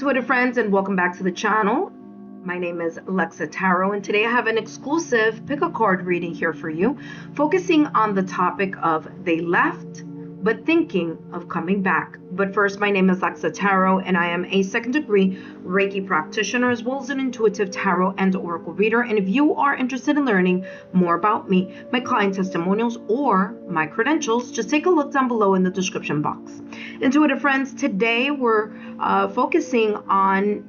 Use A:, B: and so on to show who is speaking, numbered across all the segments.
A: Intuitive friends, and welcome back to the channel. My name is Lexa Tarot, and today I have an exclusive pick a card reading here for you, focusing on the topic of they left but thinking of coming back. But first, my name is Lexa Tarot, and I am a second-degree Reiki practitioner as well as an intuitive tarot and oracle reader. And if you are interested in learning more about me, my client testimonials, or my credentials, just take a look down below in the description box. Intuitive friends, today we're focusing on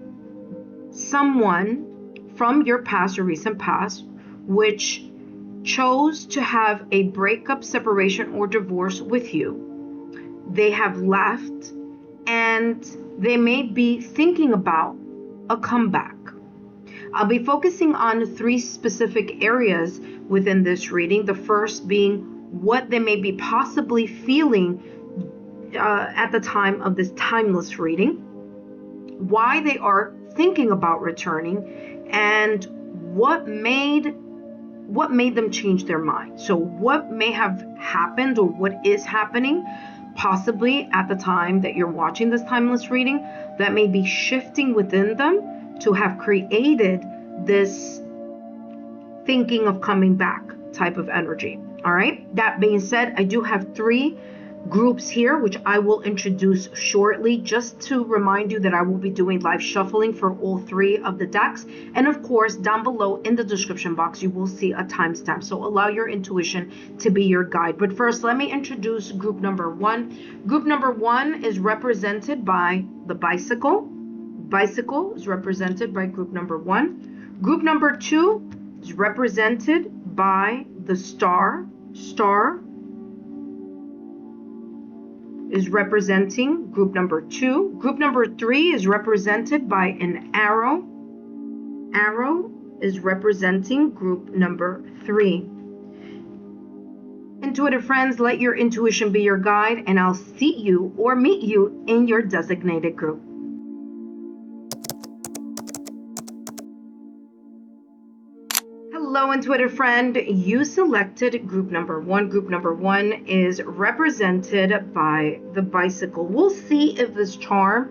A: someone from your past or recent past which chose to have a breakup, separation, or divorce with you. They have left and they may be thinking about a comeback. I'll be focusing on 3 specific areas within this reading. The first being what they may be possibly feeling at the time of this timeless reading, why they are thinking about returning, and what made them change their mind. So what may have happened or what is happening possibly at the time that you're watching this timeless reading that may be shifting within them to have created this thinking of coming back type of energy. All right, that being said, I do have 3 groups here which I will introduce shortly, just to remind you that I will be doing live shuffling for all 3 of the decks. And of course, down below in the description box you will see a timestamp, so allow your intuition to be your guide. But first, let me introduce group number 1. Group number 1 is represented by the bicycle. Bicycle is represented by group number 1. Group number 2 is represented by the star. Star is representing group number 2. Group number 3 is represented by an arrow. Arrow is representing group number 3. Intuitive friends, let your intuition be your guide, and I'll see you or meet you in your designated group. Hello, intuitive friend. You selected group number 1. Group number 1 is represented by the bicycle. We'll see if this charm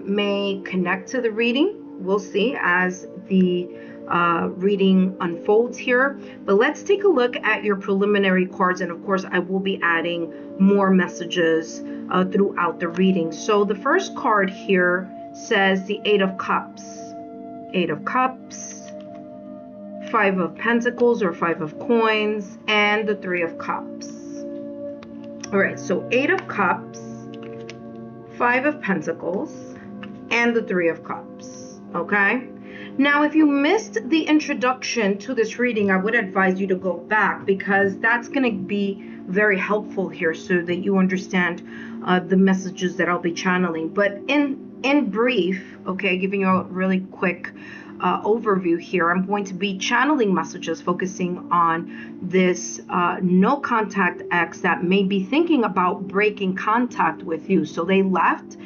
A: may connect to the reading. We'll see as the reading unfolds here. But let's take a look at your preliminary cards. And of course, I will be adding more messages throughout the reading. So the first card here says the 8 of Cups. 8 of Cups. 5 of Pentacles or 5 of Coins, and the 3 of Cups. All right, so 8 of Cups, 5 of Pentacles, and the 3 of Cups, okay? Now, if you missed the introduction to this reading, I would advise you to go back, because that's going to be very helpful here so that you understand the messages that I'll be channeling. But in brief, okay, giving you a really quick overview here, I'm going to be channeling messages focusing on this no contact ex that may be thinking about breaking contact with you. So they left,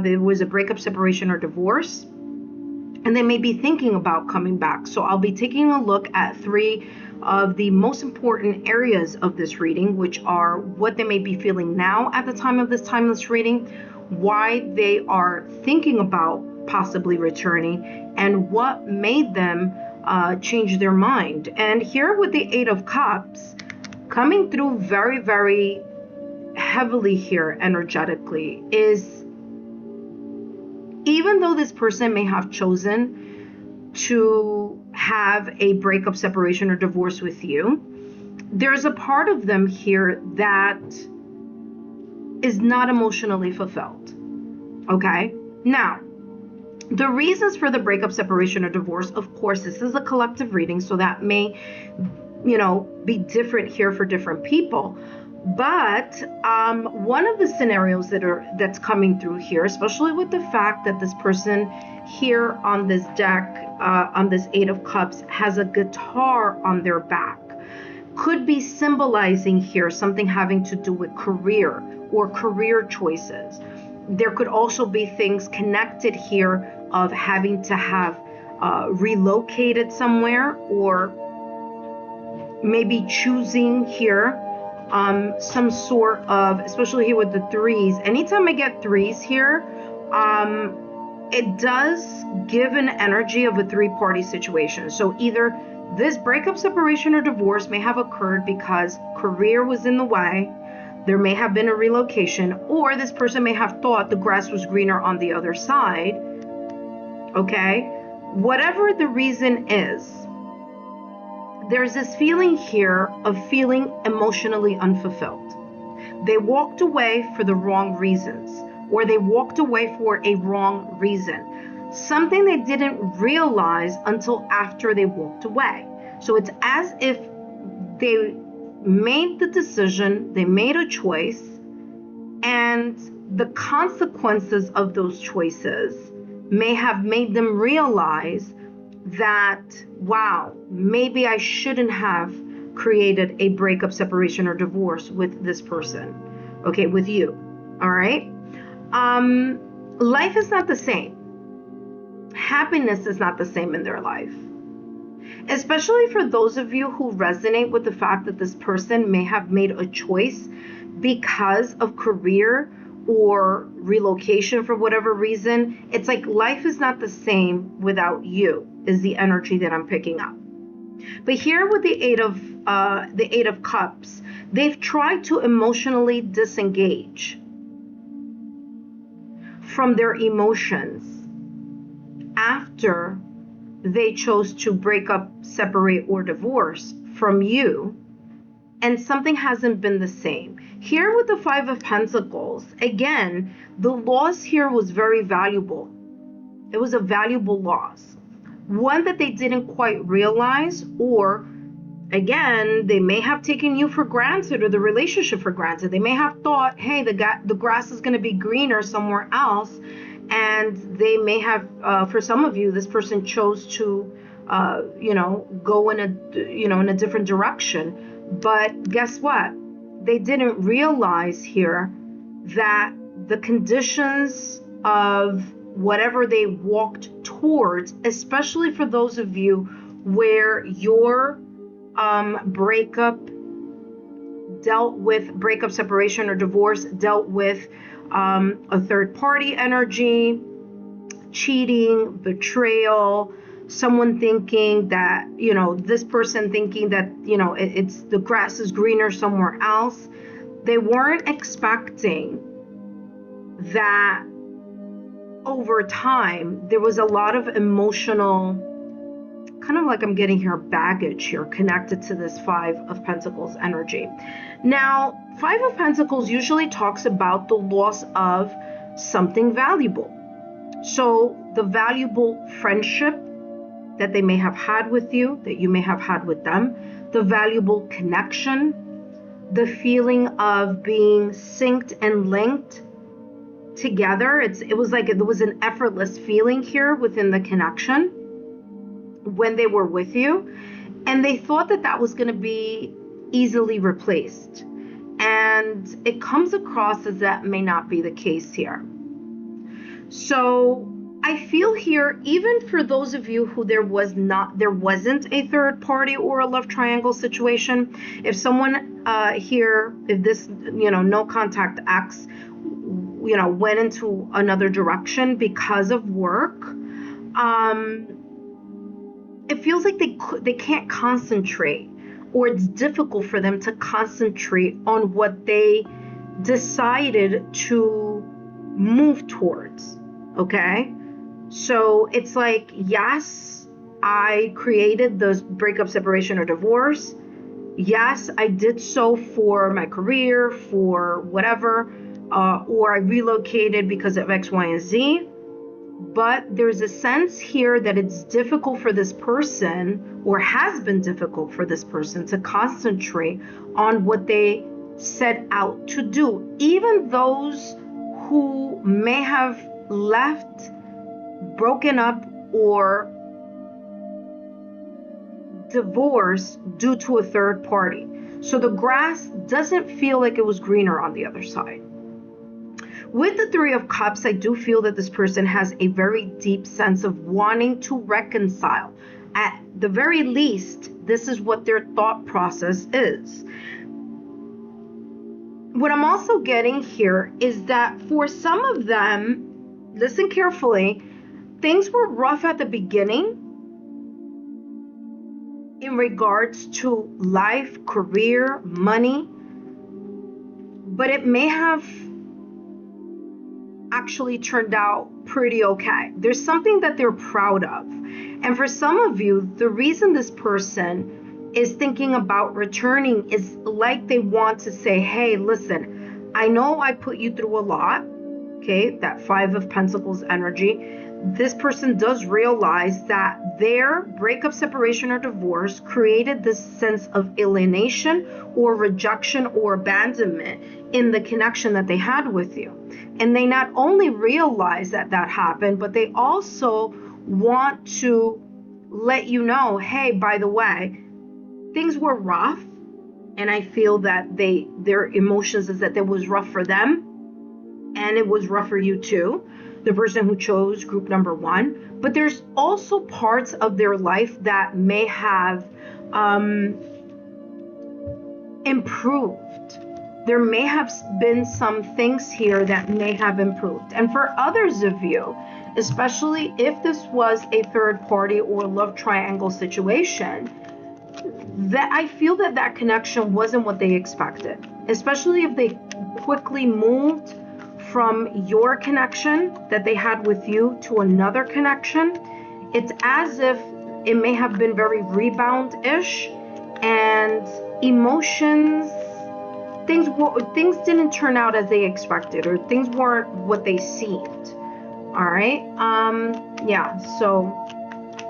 A: there was a breakup, separation, or divorce, and they may be thinking about coming back. So I'll be taking a look at 3 of the most important areas of this reading, which are what they may be feeling now at the time of this timeless reading, why they are thinking about possibly returning, and what made them change their mind. And here with the 8 of Cups coming through very, very heavily here energetically is, even though this person may have chosen to have a breakup, separation, or divorce with you, there's a part of them here that is not emotionally fulfilled. Okay, now the reasons for the breakup, separation, or divorce, of course, this is a collective reading, so that may, be different here for different people. But one of the scenarios that's coming through here, especially with the fact that this person here on this deck, on this 8 of Cups, has a guitar on their back, could be symbolizing here something having to do with career or career choices. There could also be things connected here of having to have relocated somewhere, or maybe choosing here some sort of, especially here with the 3s. Anytime I get 3s here, it does give an energy of a three-party situation. So either this breakup, separation, or divorce may have occurred because career was in the way, there may have been a relocation, or this person may have thought the grass was greener on the other side. Okay? Whatever the reason is, there's this feeling here of feeling emotionally unfulfilled. They walked away for the wrong reasons, or they walked away for a wrong reason. Something they didn't realize until after they walked away. So it's as if they made the decision, they made a choice, and the consequences of those choices may have made them realize that, wow, maybe I shouldn't have created a breakup, separation, or divorce with this person. Okay, with you. All right? Life is not the same. Happiness is not the same in their life. Especially for those of you who resonate with the fact that this person may have made a choice because of career or relocation for whatever reason. It's like life is not the same without you, is the energy that I'm picking up. But here with the Eight of Cups, they've tried to emotionally disengage from their emotions after they chose to break up, separate, or divorce from you, and something hasn't been the same. Here with the Five of Pentacles, again, the loss here was very valuable. It was a valuable loss. One that they didn't quite realize, or again, they may have taken you for granted or the relationship for granted. They may have thought, hey, the grass is going to be greener somewhere else. And they may have, for some of you, this person chose to, go in a different direction. But guess what? They didn't realize here that the conditions of whatever they walked towards, especially for those of you where your breakup, separation, or divorce dealt with a third party energy, cheating, betrayal, someone thinking that, this person thinking that, it's the grass is greener somewhere else. They weren't expecting that over time there was a lot of emotional, kind of like I'm getting here, baggage here connected to this Five of Pentacles energy. Now, Five of Pentacles usually talks about the loss of something valuable. So the valuable friendship that they may have had with you, that you may have had with them, the valuable connection, the feeling of being synced and linked together. It was like there was an effortless feeling here within the connection when they were with you, and they thought that was going to be easily replaced, and it comes across as that may not be the case here. So I feel here, even for those of you who there wasn't a third party or a love triangle situation, if someone here, if this no contact X went into another direction because of work, it feels like they can't concentrate, or it's difficult for them to concentrate on what they decided to move towards. Okay? So it's like, yes, I created the breakup, separation, or divorce. Yes, I did so for my career, for whatever, or I relocated because of X, Y, and Z. But there's a sense here that it's difficult for this person, or has been difficult for this person, to concentrate on what they set out to do. Even those who may have left, broken up, or divorced due to a third party. So the grass doesn't feel like it was greener on the other side. With the Three of Cups, I do feel that this person has a very deep sense of wanting to reconcile. At the very least, this is what their thought process is. What I'm also getting here is that for some of them, listen carefully, things were rough at the beginning in regards to life, career, money, but it may have actually turned out pretty okay. There's something that they're proud of. And for some of you, the reason this person is thinking about returning is like they want to say, hey, listen, I know I put you through a lot. Okay, that Five of Pentacles energy. This person does realize that their breakup, separation, or divorce created this sense of alienation or rejection or abandonment in the connection that they had with you. And they not only realize that that happened, but they also want to let you know, hey, by the way, things were rough. And I feel that their emotions is that it was rough for them. And it was rough for you too, the person who chose group number 1. But there's also parts of their life that may have improved. There may have been some things here that may have improved. And for others of you, especially if this was a third party or love triangle situation, that I feel that that connection wasn't what they expected, especially if they quickly moved from your connection that they had with you to another connection. It's as if it may have been very rebound-ish, and emotions, things didn't turn out as they expected, or things weren't what they seemed. All right. Yeah, so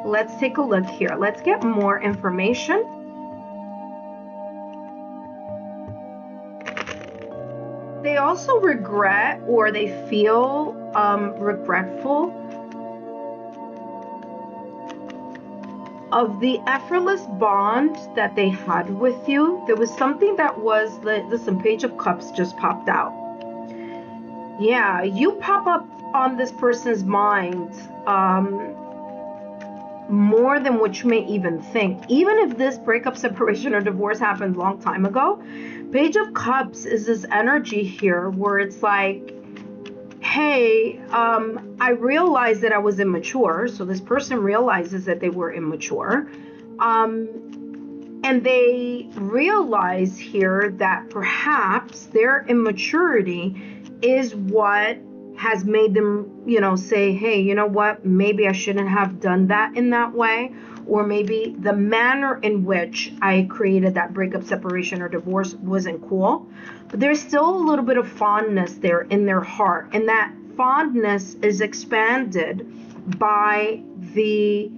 A: let's take a look here. Let's get more information. They also regret, or they feel regretful of the effortless bond that they had with you. There was something that was, listen, Page of Cups just popped out. Yeah, you pop up on this person's mind more than what you may even think. Even if this breakup, separation, or divorce happened a long time ago, Page of Cups is this energy here where it's like, hey, I realized that I was immature. So this person realizes that they were immature. And they realize here that perhaps their immaturity is what has made them, say, hey, you know what, maybe I shouldn't have done that in that way. Or maybe the manner in which I created that breakup, separation, or divorce wasn't cool. But there's still a little bit of fondness there in their heart. And that fondness is expanded by the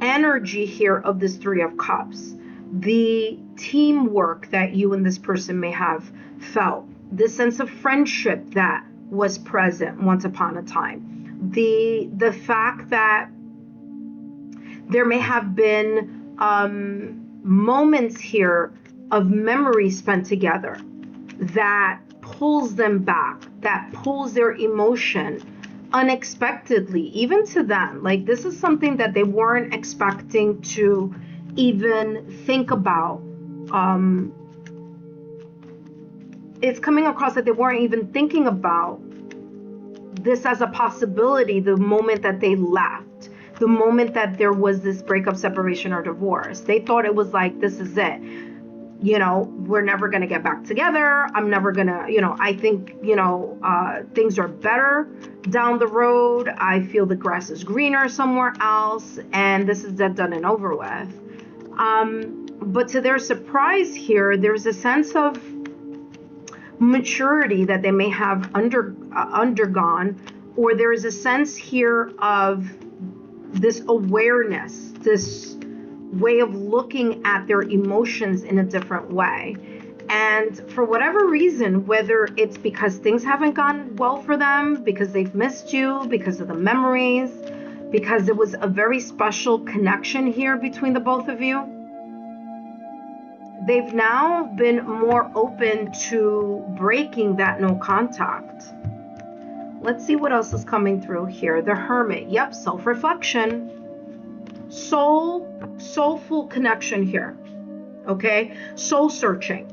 A: energy here of this Three of Cups. The teamwork that you and this person may have felt. The sense of friendship that was present once upon a time. The fact that there may have been moments here of memory spent together that pulls them back, that pulls their emotion unexpectedly, even to them. Like, this is something that they weren't expecting to even think about. It's coming across that they weren't even thinking about this as a possibility the moment that they left. The moment that there was this breakup, separation, or divorce. They thought it was like, this is it. We're never going to get back together. I'm never going to, I think, things are better down the road. I feel the grass is greener somewhere else. And this is dead, done, and over with. But to their surprise here, there's a sense of maturity that they may have undergone, or there is a sense here of this awareness, this way of looking at their emotions in a different way. And for whatever reason, whether it's because things haven't gone well for them, because they've missed you, because of the memories, because there was a very special connection here between the both of you, they've now been more open to breaking that no contact. Let's see what else is coming through here. The Hermit. Yep, self-reflection. Soulful connection here. Okay? Soul searching.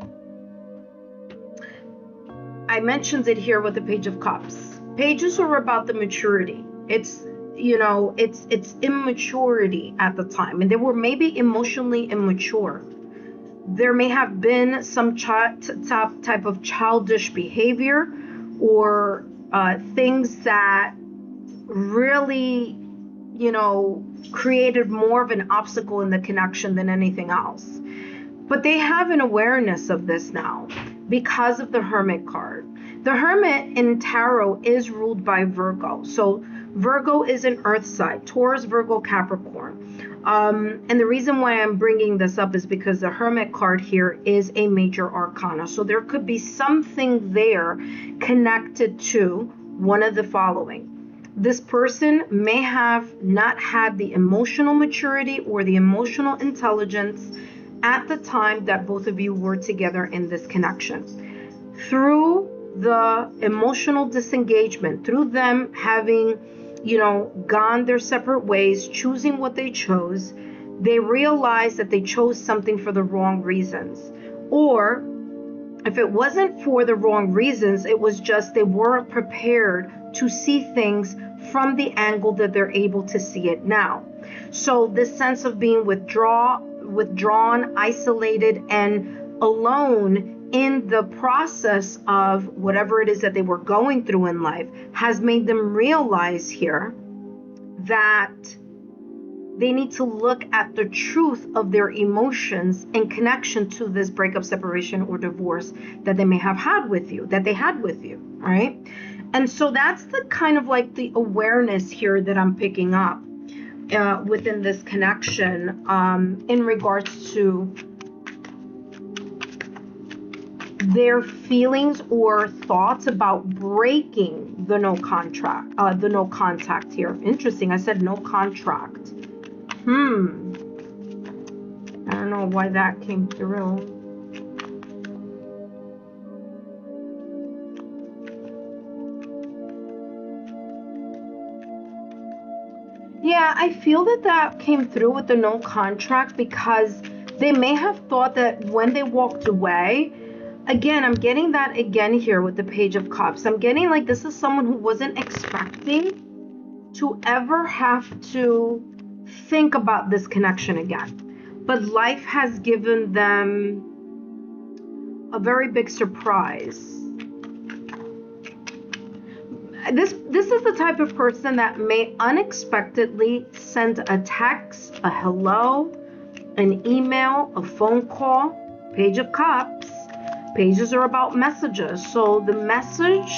A: I mentioned it here with the Page of Cups. Pages are about the maturity. It's you know, it's immaturity at the time, and they were maybe emotionally immature. There may have been some type of childish behavior, or things that really, you know, created more of an obstacle in the connection than anything else. But they have an awareness of this now because of the Hermit card. The Hermit in Tarot is ruled by Virgo. So Virgo is an earth sign, Taurus, Virgo, Capricorn. And the reason why I'm bringing this up is because the Hermit card here is a major arcana. So there could be something there connected to one of the following. This person may have not had the emotional maturity or the emotional intelligence at the time that both of you were together in this connection. Through the emotional disengagement, through them having, you know, gone their separate ways, choosing what they chose, they realized that they chose something for the wrong reasons. Or if it wasn't for the wrong reasons, it was just they weren't prepared to see things from the angle that they're able to see it now. So this sense of being withdrawn, isolated, and alone in the process of whatever it is that they were going through in life has made them realize here that they need to look at the truth of their emotions in connection to this breakup, separation, or divorce that they may have had with you, right? And so that's the kind of like the awareness here that I'm picking up within this connection in regards to their feelings or thoughts about breaking the no contact here. Interesting, I said no contract. I don't know why that came through. Yeah, I feel that came through with the no contract because they may have thought that when they walked away, again, I'm getting that again here with the Page of Cups. I'm getting like this is someone who wasn't expecting to ever have to think about this connection again. But life has given them a very big surprise. This is the type of person that may unexpectedly send a text, a hello, an email, a phone call. Page of Cups. Pages are about messages. So the message,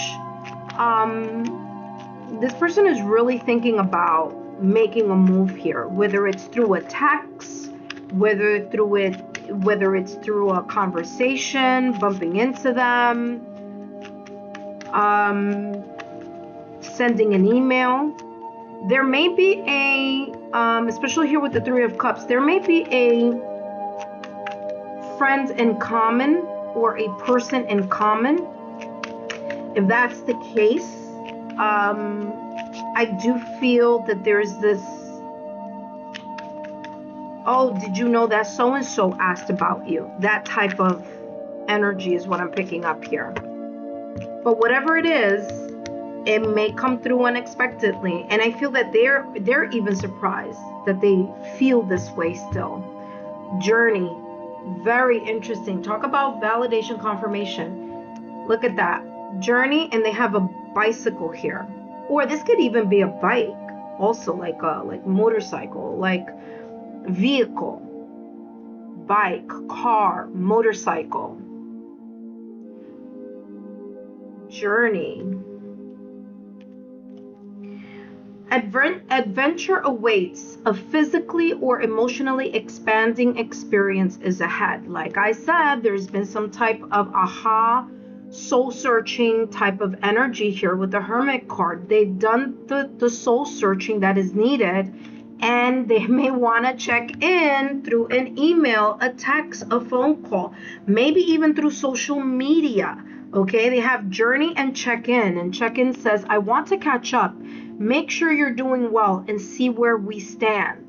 A: this person is really thinking about making a move here, whether it's through a text, whether it's through a conversation, bumping into them, sending an email. There may be a, especially here with the Three of Cups, there may be a friend in common or a person in common. If that's the case, I do feel that there's this, oh, did you know that so-and-so asked about you? That type of energy is what I'm picking up here. But whatever it is, it may come through unexpectedly. And I feel that they're even surprised that they feel this way still. Journey, very interesting. Talk about validation, confirmation. Look at that. Journey, and they have a bicycle here. Or this could even be a bike. Also like motorcycle, like vehicle, bike, car, motorcycle. Journey. Adventure awaits. A physically or emotionally expanding experience is ahead. Like I said, there's been some type of aha, soul-searching type of energy here with the Hermit card. They've done the soul-searching that is needed, and they may want to check in through an email, a text, a phone call, maybe even through social media. Okay, they have journey and check-in, and check-in says, I want to catch up. Make sure you're doing well and see where we stand.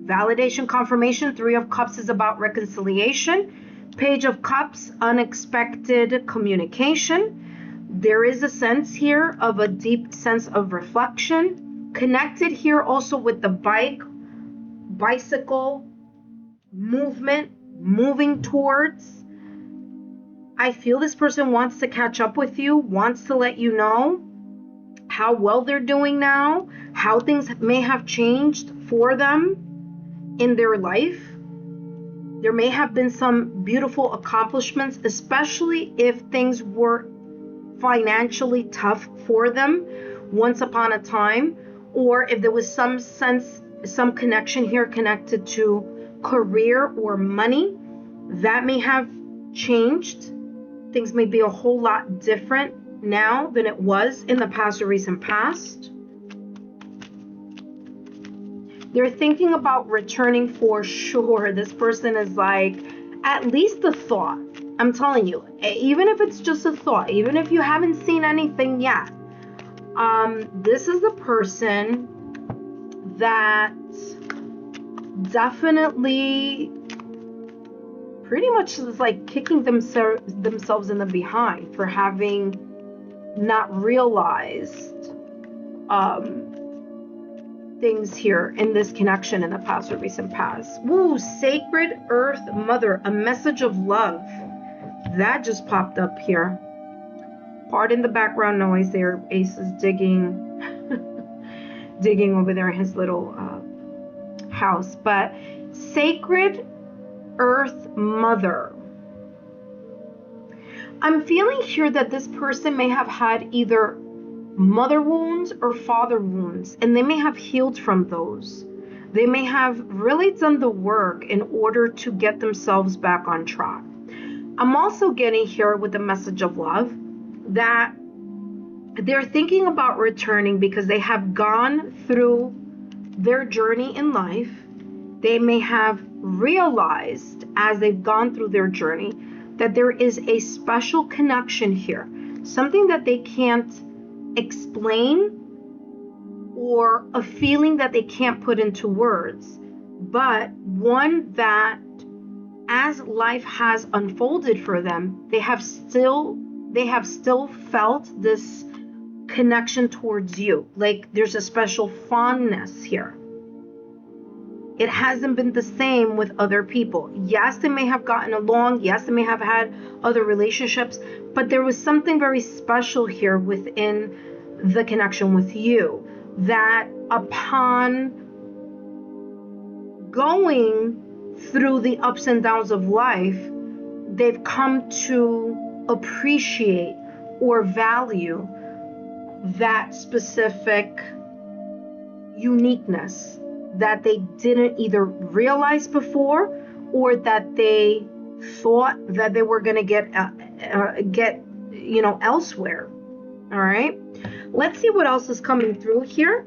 A: Validation, confirmation. Three of Cups is about reconciliation. Page of Cups, unexpected communication. There is a sense here of a deep sense of reflection. connected here also with the bicycle movement, moving towards. I feel this person wants to catch up with you, wants to let you know how well they're doing now, how things may have changed for them in their life. There may have been some beautiful accomplishments, especially if things were financially tough for them once upon a time, or if there was some connection here connected to career or money that may have changed. Things may be a whole lot different now than it was in the past or recent past. They're thinking about returning for sure. This person is like, at least a thought. I'm telling you, even if it's just a thought, even if you haven't seen anything yet, this is the person that definitely pretty much is like kicking themselves in the behind for having not realized things here in this connection in the past or recent past. Woo, Sacred Earth Mother, a message of love. That just popped up here. Pardon the background noise there. Ace is digging digging over there in his little house. But Sacred Earth Mother. I'm feeling here that this person may have had either mother wounds or father wounds, and they may have healed from those. They may have really done the work in order to get themselves back on track. I'm also getting here with a message of love that they're thinking about returning because they have gone through their journey in life. They may have realized as they've gone through their journey that there is a special connection here, something that they can't explain, or a feeling that they can't put into words, but one that as life has unfolded for them, they have still felt this connection towards you. Like there's a special fondness here. It hasn't been the same with other people. Yes, they may have gotten along. Yes, they may have had other relationships, but there was something very special here within the connection with you, that upon going through the ups and downs of life, they've come to appreciate or value that specific uniqueness that they didn't either realize before, or that they thought that they were going to get elsewhere. All right, let's see what else is coming through here.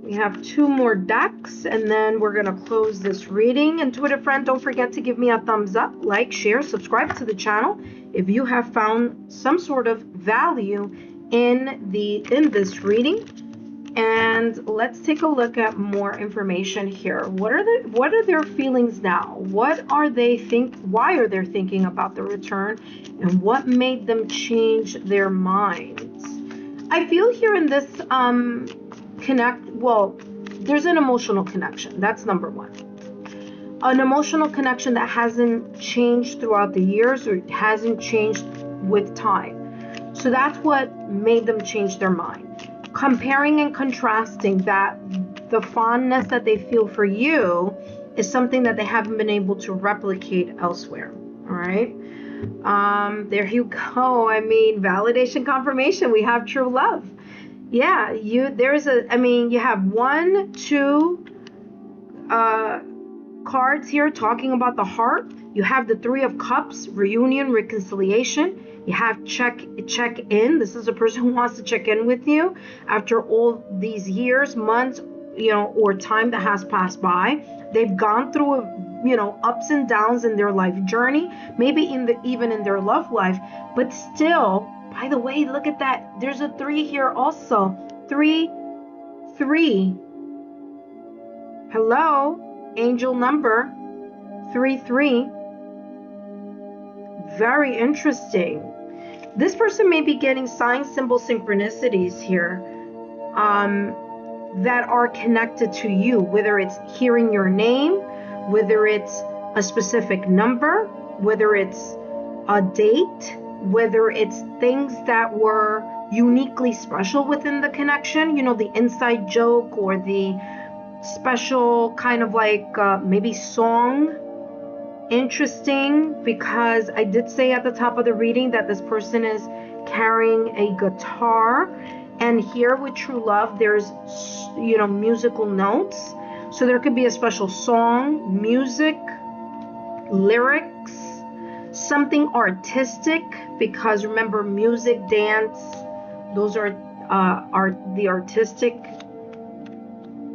A: We have 2 more decks, and then we're going to close this reading. Intuitive friend, don't forget to give me a thumbs up, like, share, subscribe to the channel if you have found some sort of value in this reading. And let's take a look at more information here. What are their feelings now? Why are they thinking about the return, and what made them change their minds? I feel here in this there's an emotional connection. That's number 1. An emotional connection that hasn't changed throughout the years, or hasn't changed with time. So that's what made them change their mind. Comparing and contrasting that the fondness that they feel for you is something that they haven't been able to replicate elsewhere. All right. There you go. I mean, validation, confirmation. We have true love. Yeah, you have 1, 2 cards here talking about the heart. You have the 3 of Cups, reunion, reconciliation. You have check in. This is a person who wants to check in with you after all these years, months, or time that has passed by. They've gone through ups and downs in their life journey, maybe even in their love life, but still. By the way, look at that. There's a 3 here also. 3, 3. Hello, angel number 3, 3. Very interesting. This person may be getting sign symbol synchronicities here that are connected to you, whether it's hearing your name, whether it's a specific number, whether it's a date, whether it's things that were uniquely special within the connection, you know, the inside joke or the special kind of like maybe song. Interesting, because I did say at the top of the reading that this person is carrying a guitar, and here with true love there's, you know, musical notes, so there could be a special song, music, lyrics, something artistic, because remember, music, dance, those are the artistic,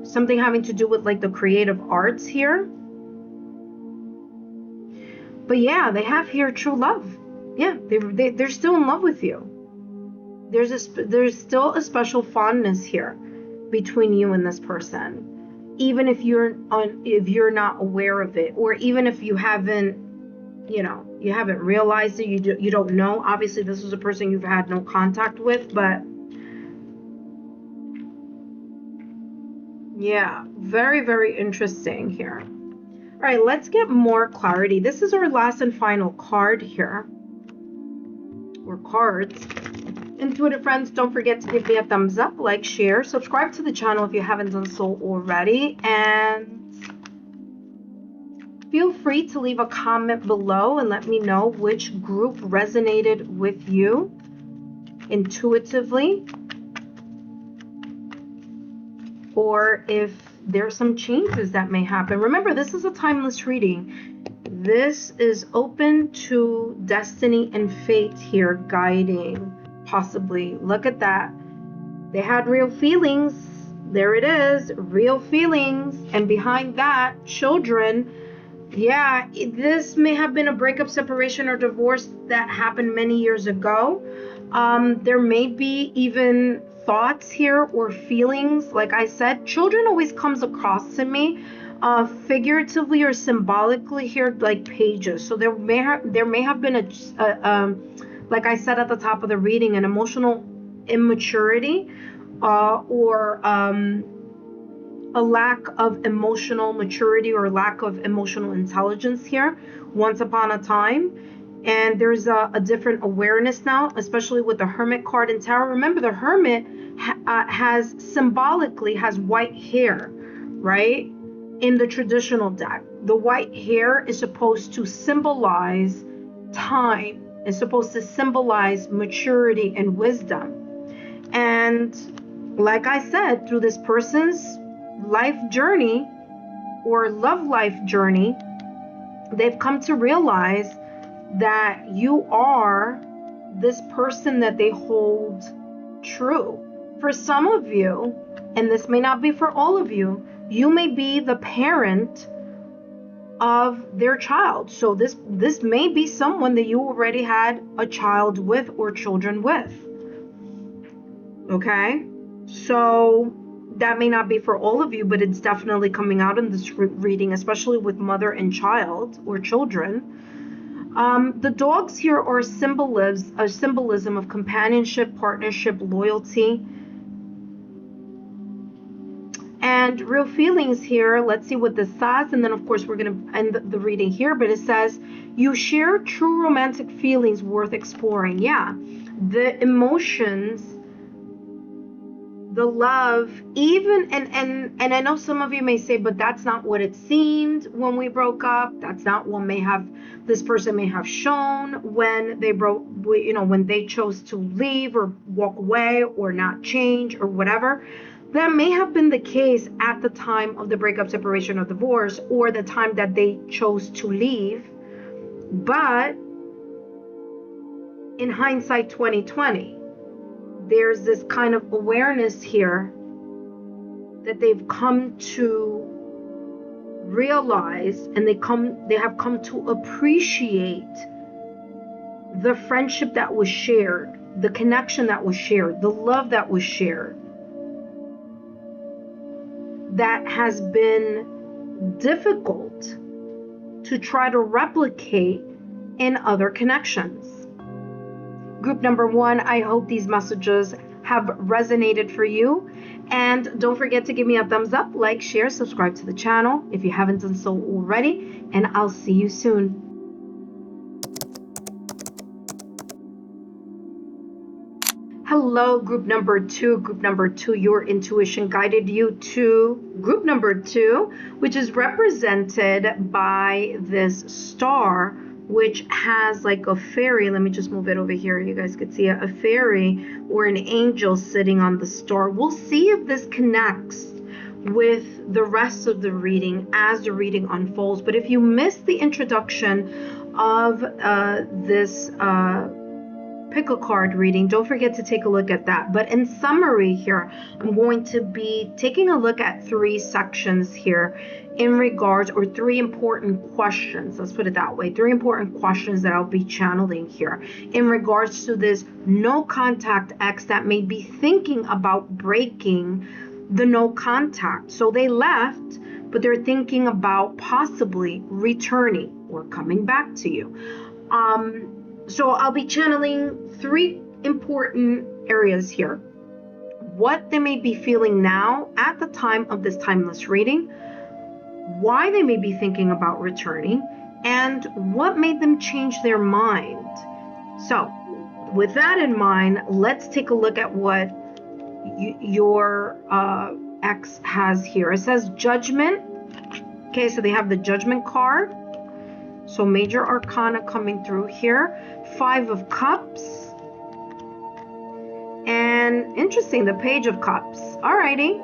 A: something having to do with like the creative arts here. But yeah, they have here true love. Yeah, they're still in love with you. There's still a special fondness here between you and this person, even if you're not aware of it, or even if you haven't, you know, you haven't realized it, you don't know. Obviously, this is a person you've had no contact with, but yeah, very, very interesting here. All right, let's get more clarity. This is our last and final card here, or cards. Intuitive friends, don't forget to give me a thumbs up, like, share, subscribe to the channel if you haven't done so already, and feel free to leave a comment below and let me know which group resonated with you intuitively, or if there's some changes that may happen. Remember, this is a timeless reading. This is open to destiny and fate here, guiding, possibly. Look at that. They had real feelings. There it is, real feelings. And behind that, children. Yeah, this may have been a breakup, separation, or divorce that happened many years ago. There may be even thoughts here or feelings. Like I said, children always comes across to me figuratively or symbolically here, like pages. So there may have been a like I said at the top of the reading, an emotional immaturity or a lack of emotional maturity or lack of emotional intelligence here once upon a time. And there's a different awareness now, especially with the Hermit card in tarot. Remember, the Hermit has symbolically has white hair, right? In the traditional deck, the white hair is supposed to symbolize time. It's supposed to symbolize maturity and wisdom. And like I said, through this person's life journey or love life journey, they've come to realize that you are this person that they hold true. For some of you, and this may not be for all of you, you may be the parent of their child. So this may be someone that you already had a child with or children with. Okay? So that may not be for all of you, but it's definitely coming out in this reading, especially with mother and child or children. The dogs here are symbolism of companionship, partnership, loyalty, and real feelings here. Let's see what this says, and then of course we're going to end the reading here, but it says you share true romantic feelings worth exploring. Yeah, the emotions, the love, even, and I know some of you may say, but that's not what it seemed when we broke up. That's not what this person may have shown when they when they chose to leave or walk away or not change or whatever. That may have been the case at the time of the breakup, separation, or divorce, or the time that they chose to leave. But in hindsight 2020, there's this kind of awareness here that they've come to realize, and they have come to appreciate the friendship that was shared, the connection that was shared, the love that was shared, that has been difficult to try to replicate in other connections. Group number 1, I hope these messages have resonated for you. And don't forget to give me a thumbs up, like, share, subscribe to the channel if you haven't done so already. And I'll see you soon. Hello, group number 2. Group number 2, your intuition guided you to group number 2, which is represented by this star, which has like a fairy. Let me just move it over here. You guys could see a fairy or an angel sitting on the star. We'll see if this connects with the rest of the reading as the reading unfolds. But if you missed the introduction of this pick a card reading, don't forget to take a look at that. But in summary here, I'm going to be taking a look at 3 sections here in regards, or 3 important questions, let's put it that way, 3 important questions that I'll be channeling here in regards to this no contact ex that may be thinking about breaking the no contact. So they left, but they're thinking about possibly returning or coming back to you. So I'll be channeling 3 important areas here. What they may be feeling now at the time of this timeless reading, why they may be thinking about returning, and what made them change their mind. So with that in mind, let's take a look at what your ex has here. It says Judgment. Okay, so they have the Judgment card. So major arcana coming through here. 5 of Cups. And interesting, the Page of Cups. Alrighty.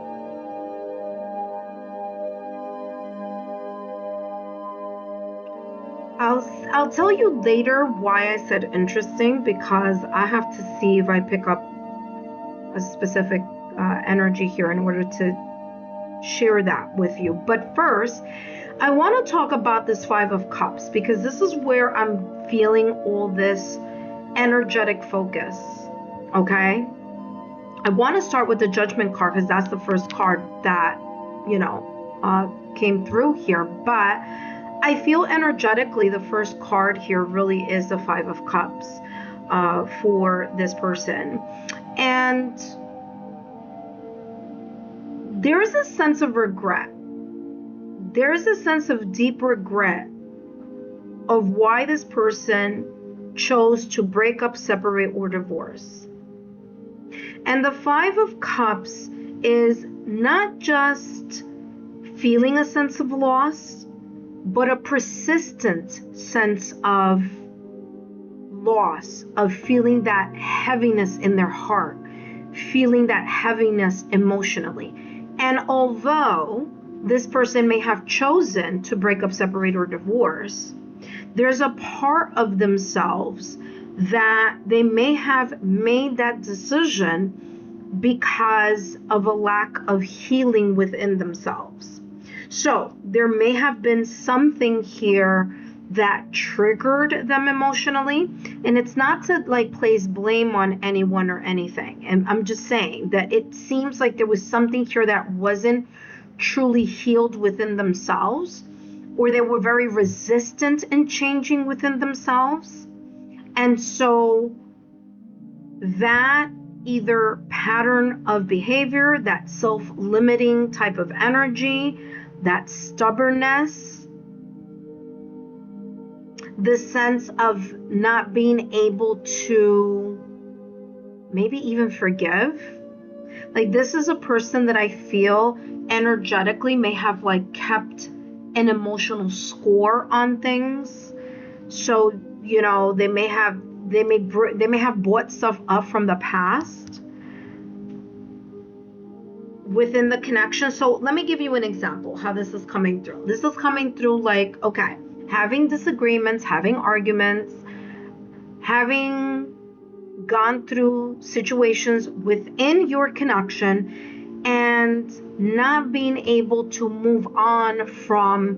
A: I'll tell you later why I said interesting, because I have to see if I pick up a specific energy here in order to share that with you. But first, I want to talk about this 5 of Cups, because this is where I'm feeling all this energetic focus, okay? I want to start with the Judgment card, because that's the first card that, came through here. But I feel energetically the first card here really is the 5 of Cups for this person. And there's a sense of regret. There's a sense of deep regret of why this person chose to break up, separate, or divorce. And the 5 of Cups is not just feeling a sense of loss, but a persistent sense of loss, of feeling that heaviness in their heart, feeling that heaviness emotionally. And although this person may have chosen to break up, separate, or divorce, there's a part of themselves that they may have made that decision because of a lack of healing within themselves. So there may have been something here that triggered them emotionally. And it's not to place blame on anyone or anything. And I'm just saying that it seems like there was something here that wasn't truly healed within themselves, or they were very resistant in changing within themselves. And so that either pattern of behavior, that self-limiting type of energy, that stubbornness, the sense of not being able to maybe even forgive. This is a person that I feel energetically may have kept an emotional score on things. So, they may have bought stuff up from the past within the connection. So let me give you an example how this is coming through. This is coming through okay, having disagreements, having arguments, having gone through situations within your connection and not being able to move on from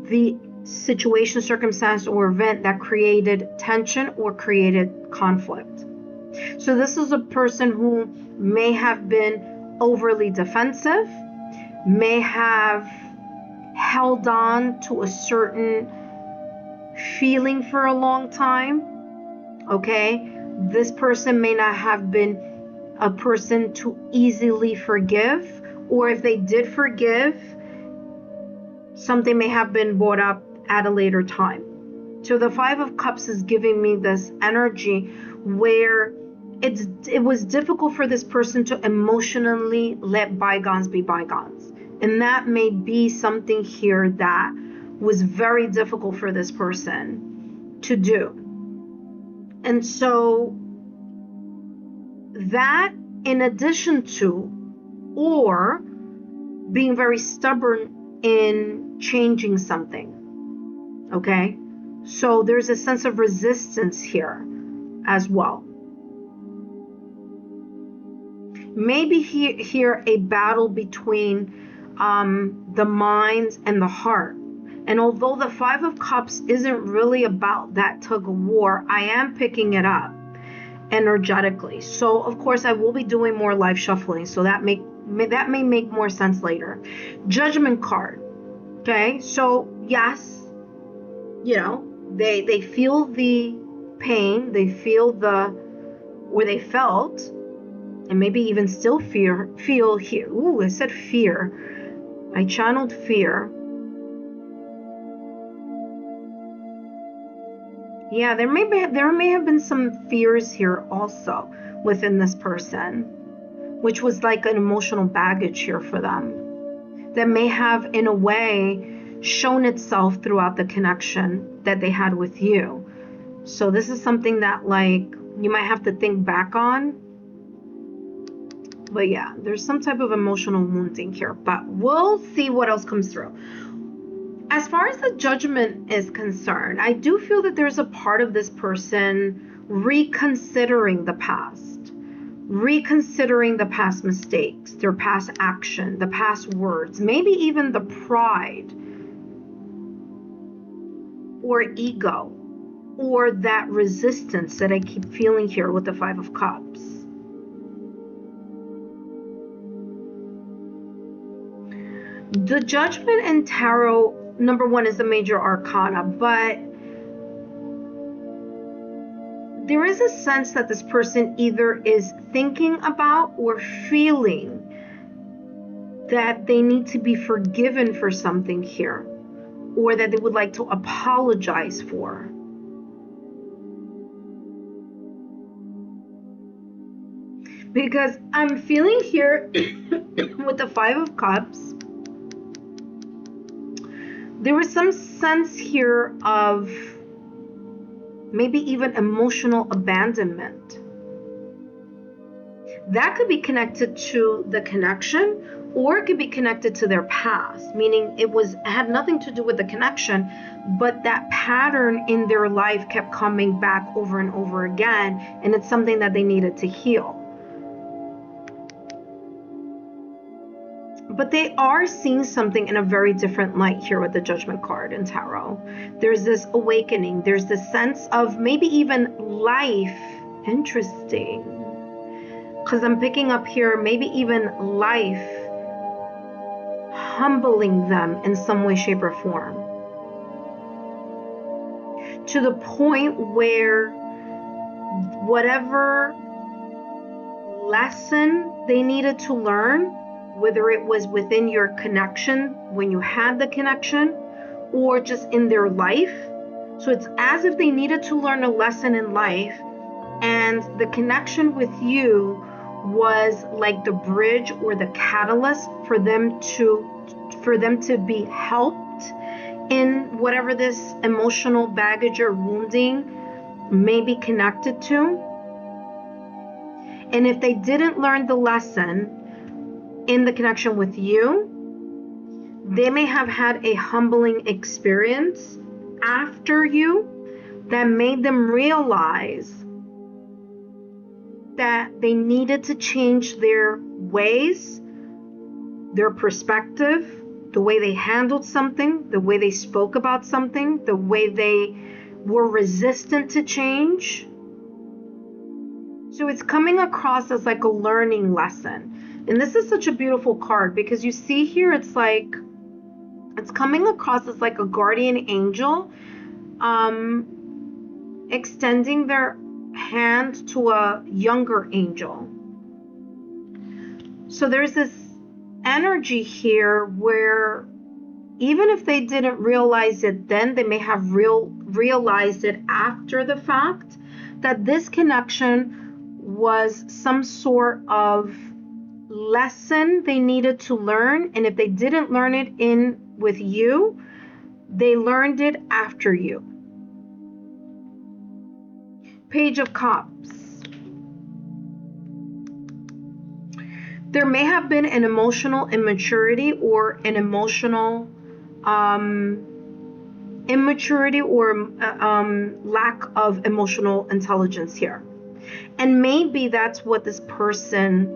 A: the situation, circumstance, or event that created tension or created conflict. So this is a person who may have been overly defensive, may have held on to a certain feeling for a long time, okay? This person may not have been a person to easily forgive, or if they did forgive, something may have been brought up at a later time. So the Five of Cups is giving me this energy where it was difficult for this person to emotionally let bygones be bygones. And that may be something here that was very difficult for this person to do. And so that, in addition to, or being very stubborn in changing something, okay? So there's a sense of resistance here as well. Maybe here a battle between the mind and the heart. And although the Five of Cups isn't really about that tug of war, I am picking it up energetically. So of course I will be doing more live shuffling, so that may make more sense later. Judgment card. Okay, so yes, you know, they feel the pain, they feel they felt, and maybe even still feel here. Ooh, I said fear. I channeled fear. Yeah, there may have been some fears here also within this person, which was like an emotional baggage here for them that may have in a way shown itself throughout the connection that they had with you. So this is something that like you might have to think back on. But yeah, there's some type of emotional wounding here, but we'll see what else comes through. As far as the Judgment is concerned, I do feel that there's a part of this person reconsidering the past, reconsidering the past mistakes, their past action, the past words, maybe even the pride or ego or that resistance that I keep feeling here with the Five of Cups. The Judgment in Tarot, number one, is the major arcana, but there is a sense that this person either is thinking about or feeling that they need to be forgiven for something here, or that they would like to apologize for. Because I'm feeling here with the Five of Cups, there was some sense here of maybe even emotional abandonment. That could be connected to the connection, or it could be connected to their past, meaning it had nothing to do with the connection, but that pattern in their life kept coming back over and over again, and it's something that they needed to heal. But they are seeing something in a very different light here with the Judgment card in Tarot. There's this awakening. There's this sense of maybe even life. Interesting. Because I'm picking up here maybe even life humbling them in some way, shape, or form. To the point where whatever lesson they needed to learn, whether it was within your connection when you had the connection or just in their life. So it's as if they needed to learn a lesson in life, and the connection with you was like the bridge or the catalyst for them to be helped in whatever this emotional baggage or wounding may be connected to. And if they didn't learn the lesson in the connection with you, they may have had a humbling experience after you that made them realize that they needed to change their ways, their perspective, the way they handled something, the way they spoke about something, the way they were resistant to change. So it's coming across as like a learning lesson. And this is such a beautiful card because you see here, it's coming across as like a guardian angel, extending their hand to a younger angel. So there's this energy here where even if they didn't realize it then, they may have realized it after the fact, that this connection was some sort of lesson they needed to learn. And if they didn't learn it in with you, they learned it after you. Page of Cups. There may have been an emotional immaturity or an emotional immaturity or lack of emotional intelligence here. And maybe that's what this person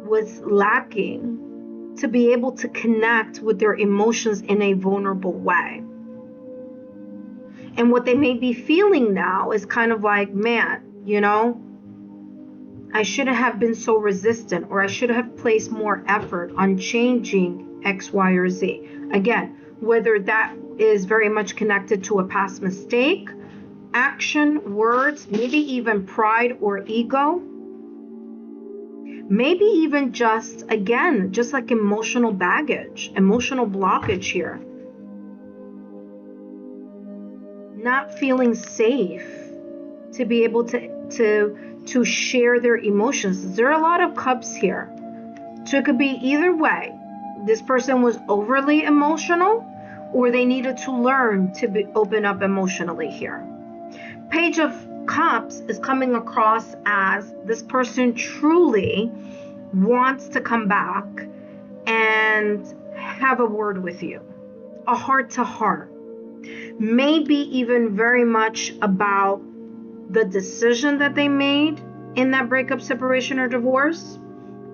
A: was lacking, to be able to connect with their emotions in a vulnerable way. And what they may be feeling now is kind of like, man, you know, I shouldn't have been so resistant, or I should have placed more effort on changing X, Y, or Z. Again, whether that is very much connected to a past mistake, action, words, maybe even pride or ego, maybe even just, again, just like emotional baggage, emotional blockage here. Not feeling safe to be able to share their emotions. There are a lot of cups here. So it could be either way. This person was overly emotional, or they needed to learn to open up emotionally here. Page of Cups is coming across as this person truly wants to come back and have a word with you, a heart to heart. Maybe even very much about the decision that they made in that breakup, separation, or divorce.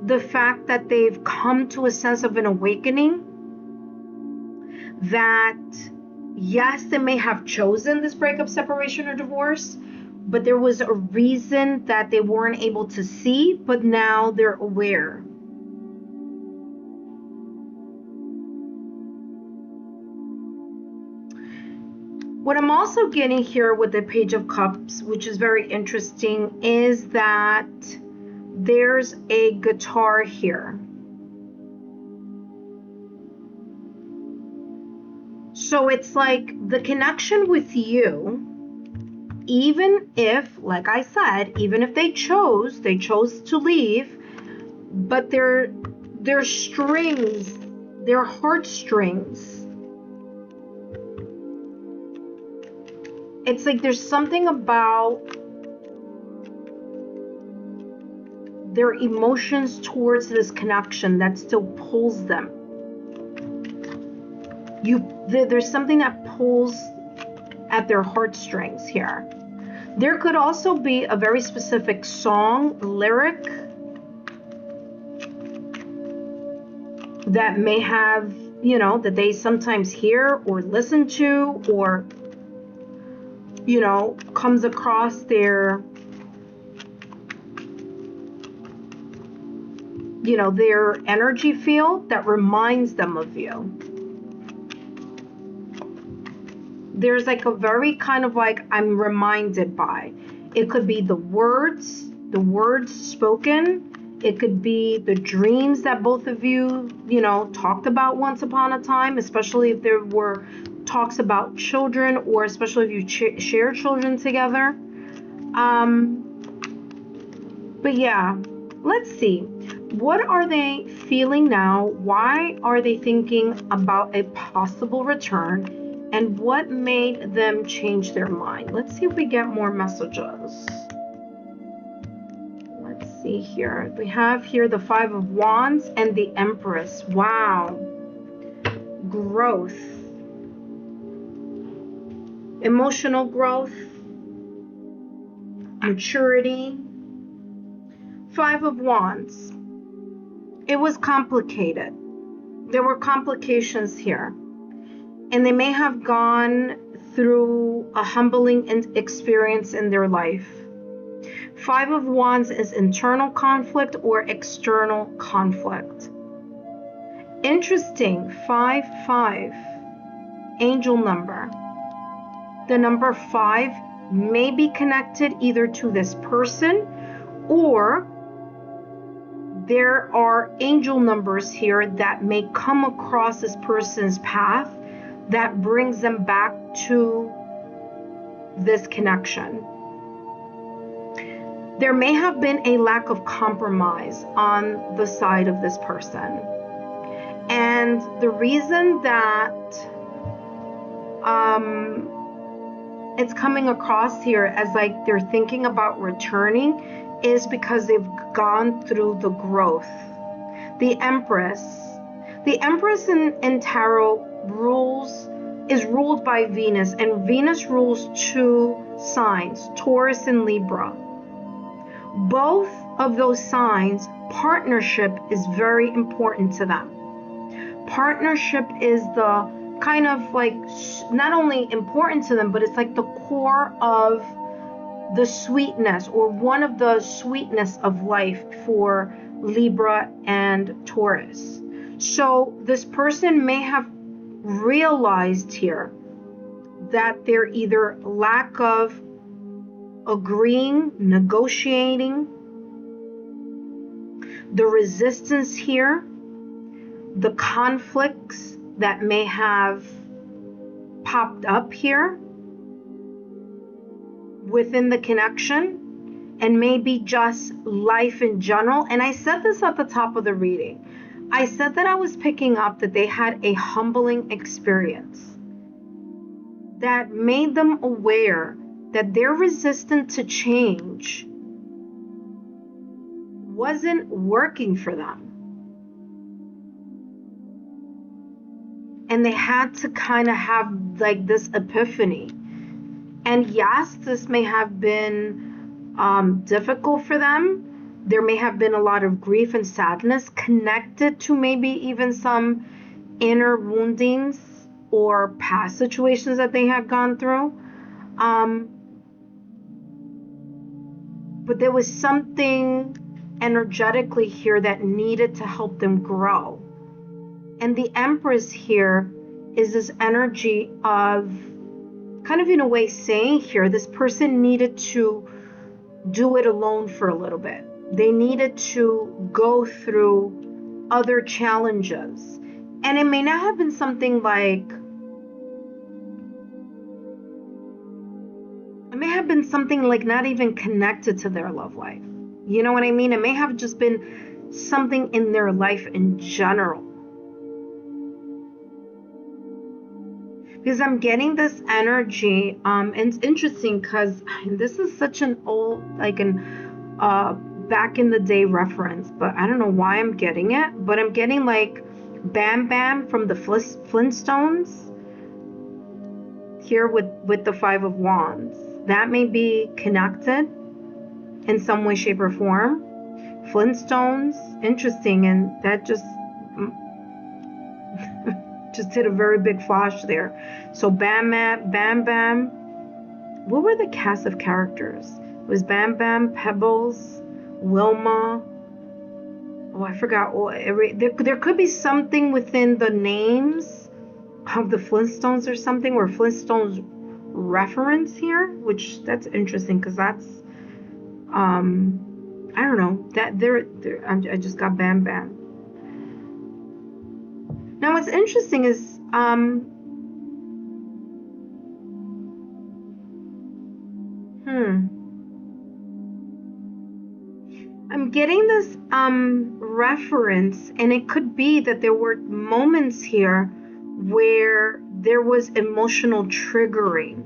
A: The fact that they've come to a sense of an awakening that, yes, they may have chosen this breakup, separation, or divorce, but there was a reason that they weren't able to see, but now they're aware. What I'm also getting here with the Page of Cups, which is very interesting, is that there's a guitar here. So it's like the connection with you, even if, like I said, even if they chose to leave, but their strings, their heartstrings, it's like there's something about their emotions towards this connection that still pulls them. There's something that pulls at their heartstrings here. There could also be a very specific song, lyric, that may have, you know, that they sometimes hear or listen to, or, you know, comes across their, you know, their energy field that reminds them of you. There's like a very kind of like, I'm reminded by. It could be the words spoken. It could be the dreams that both of you, you know, talked about once upon a time, especially if there were talks about children, or especially if you share children together. But yeah, let's see. What are they feeling now? Why are they thinking about a possible return? And what made them change their mind? Let's see if we get more messages. Let's see here. We have here the Five of Wands and the Empress. Wow. Growth. Emotional growth. Maturity. Five of Wands. It was complicated. There were complications here. And they may have gone through a humbling experience in their life. Five of Wands is internal conflict or external conflict. Interesting, 5-5, angel number. The number 5 may be connected either to this person, or there are angel numbers here that may come across this person's path that brings them back to this connection. There may have been a lack of compromise on the side of this person. And the reason that it's coming across here as like they're thinking about returning is because they've gone through the growth. The Empress in tarot is ruled by Venus, and Venus rules two signs, Taurus and Libra. Both of those signs, partnership is very important to them. Partnership is the kind of like not only important to them, but it's like the core of the sweetness, or one of the sweetness of life for Libra and Taurus. So this person may have realized here that they're either lack of agreeing, negotiating, the resistance here, the conflicts that may have popped up here within the connection, and maybe just life in general. And I said this at the top of the reading. I said that I was picking up that they had a humbling experience that made them aware that their resistance to change wasn't working for them. And they had to kind of have like this epiphany. And yes, this may have been difficult for them. There may have been a lot of grief and sadness connected to maybe even some inner woundings or past situations that they had gone through. But there was something energetically here that needed to help them grow. And the Empress here is this energy of kind of, in a way, saying here this person needed to do it alone for a little bit. They needed to go through other challenges. And it may not have been something like, it may have been something like not even connected to their love life. You know what I mean? It may have just been something in their life in general. Because I'm getting this energy, and it's interesting because this is such an old, like an back in the day reference, but I don't know why I'm getting it, but I'm getting like Bam Bam from the Flintstones here with the Five of Wands. That may be connected in some way, shape, or form. Flintstones, interesting, and that just did a very big flash there. So Bam Bam. What were the cast of characters? It was Bam Bam, Pebbles, Wilma. Oh, I forgot. There could be something within the names of the Flintstones or something, or Flintstones reference here, which that's interesting because that's I don't know, that I just got Bam Bam. Now what's interesting is I'm getting this reference, and it could be that there were moments here where there was emotional triggering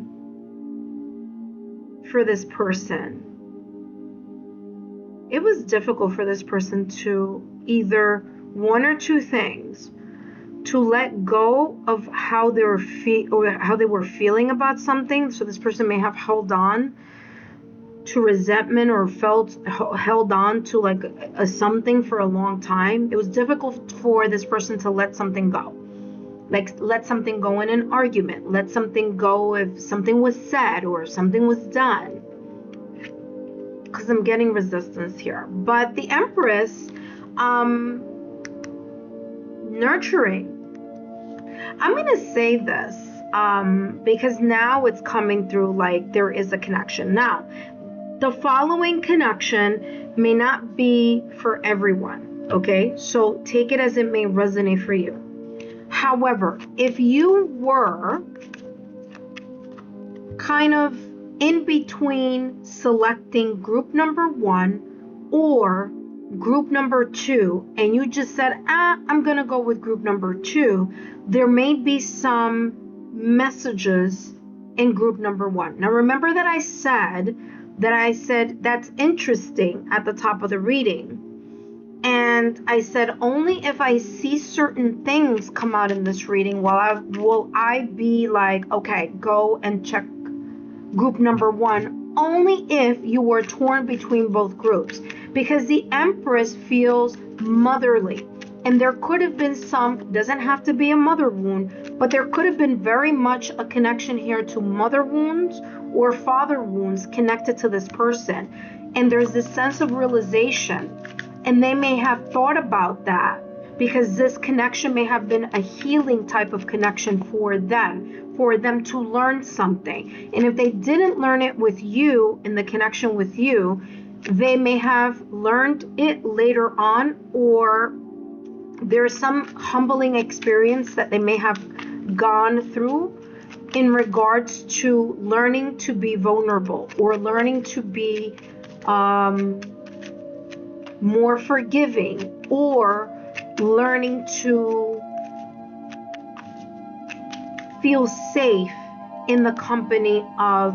A: for this person. It was difficult for this person to either one or two things, to let go of how they were feeling about something. So this person may have held on to resentment or held on to like a something for a long time. It was difficult for this person to let something go. Like let something go in an argument, let something go if something was said or something was done. Because I'm getting resistance here. But the Empress, nurturing. I'm going to say this. because now it's coming through like there is a connection. Now, the following connection may not be for everyone, okay? So take it as it may resonate for you. However, if you were kind of in between selecting group number 1 or group number 2, and you just said, I'm going to go with group number 2, there may be some messages in group number 1. Now, remember that I said that's interesting at the top of the reading. And I said, only if I see certain things come out in this reading will I be like, okay, go and check group number 1, only if you were torn between both groups. Because the Empress feels motherly. And there could have been some, doesn't have to be a mother wound, but there could have been very much a connection here to mother wounds or father wounds connected to this person. And there's this sense of realization. And they may have thought about that because this connection may have been a healing type of connection for them to learn something. And if they didn't learn it with you, in the connection with you, they may have learned it later on, or there's some humbling experience that they may have gone through in regards to learning to be vulnerable or learning to be more forgiving, or learning to feel safe in the company of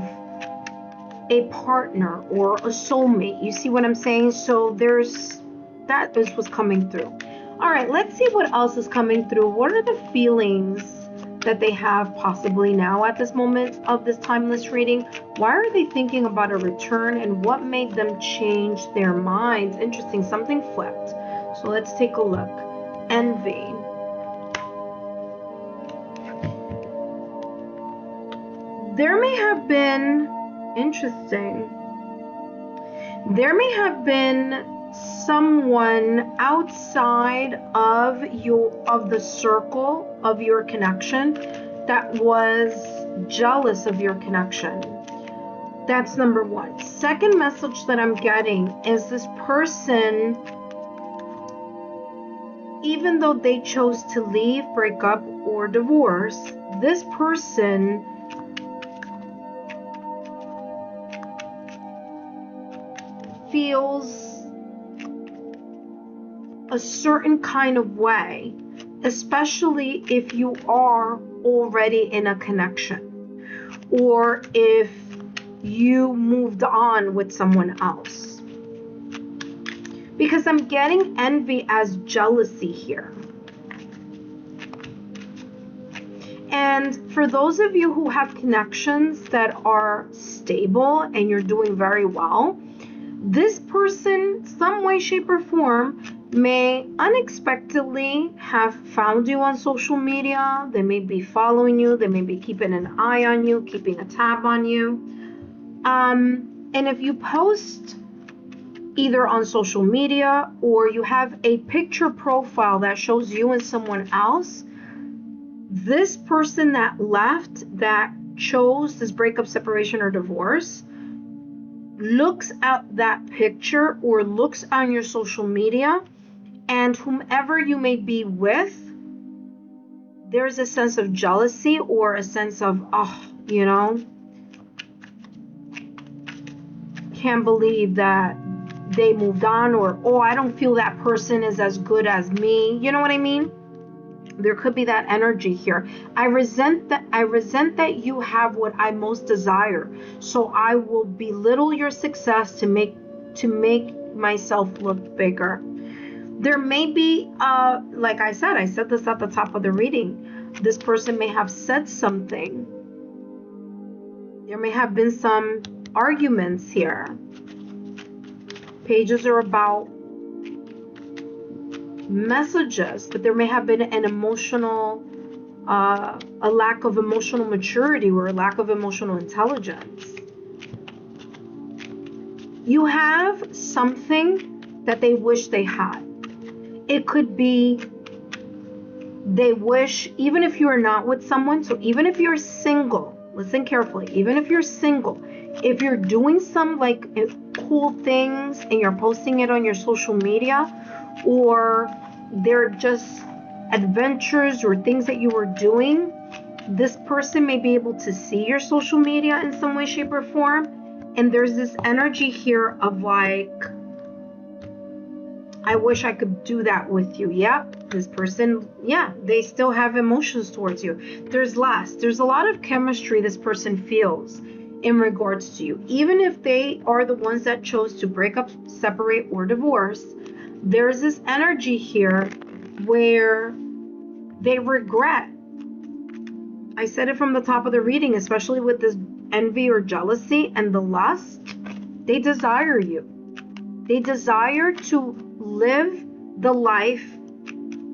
A: a partner or a soulmate. You see what I'm saying? So that is what's coming through. All right, let's see what else is coming through. What are the feelings that they have possibly now at this moment of this timeless reading? Why are they thinking about a return, and what made them change their minds? Interesting, something flipped. So let's take a look. Envy. There may have been, interesting, there may have been someone outside of the circle of your connection that was jealous of your connection. That's number 1. Second message that I'm getting is this person, even though they chose to leave, break up, or divorce, this person feels a certain kind of way, especially if you are already in a connection or if you moved on with someone else. Because I'm getting envy as jealousy here. And for those of you who have connections that are stable and you're doing very well, this person, some way, shape, or form, may unexpectedly have found you on social media. They may be following you. They may be keeping an eye on you, keeping a tab on you. And if you post either on social media or you have a picture profile that shows you and someone else, this person that left, that chose this breakup, separation, or divorce, looks at that picture or looks on your social media, and whomever you may be with, there's a sense of jealousy or a sense of, can't believe that they moved on, or I don't feel that person is as good as me. You know what I mean? There could be that energy here. I resent that you have what I most desire. So I will belittle your success to make myself look bigger. There may be, like I said this at the top of the reading. This person may have said something. There may have been some arguments here. Pages are about messages, but there may have been an emotional, a lack of emotional maturity or a lack of emotional intelligence. You have something that they wish they had. It could be They wish, even if you are not with someone, so even if you're single, listen carefully, even if you're single, if you're doing some like cool things and you're posting it on your social media, or they're just adventures or things that you were doing, this person may be able to see your social media in some way, shape, or form. And there's this energy here of like, I wish I could do that with you. Yeah, this person, yeah, they still have emotions towards you. There's a lot of chemistry this person feels in regards to you. Even if they are the ones that chose to break up, separate, or divorce, there's this energy here where they regret. I said it from the top of the reading, especially with this envy or jealousy and the lust. They desire you. They desire to live the life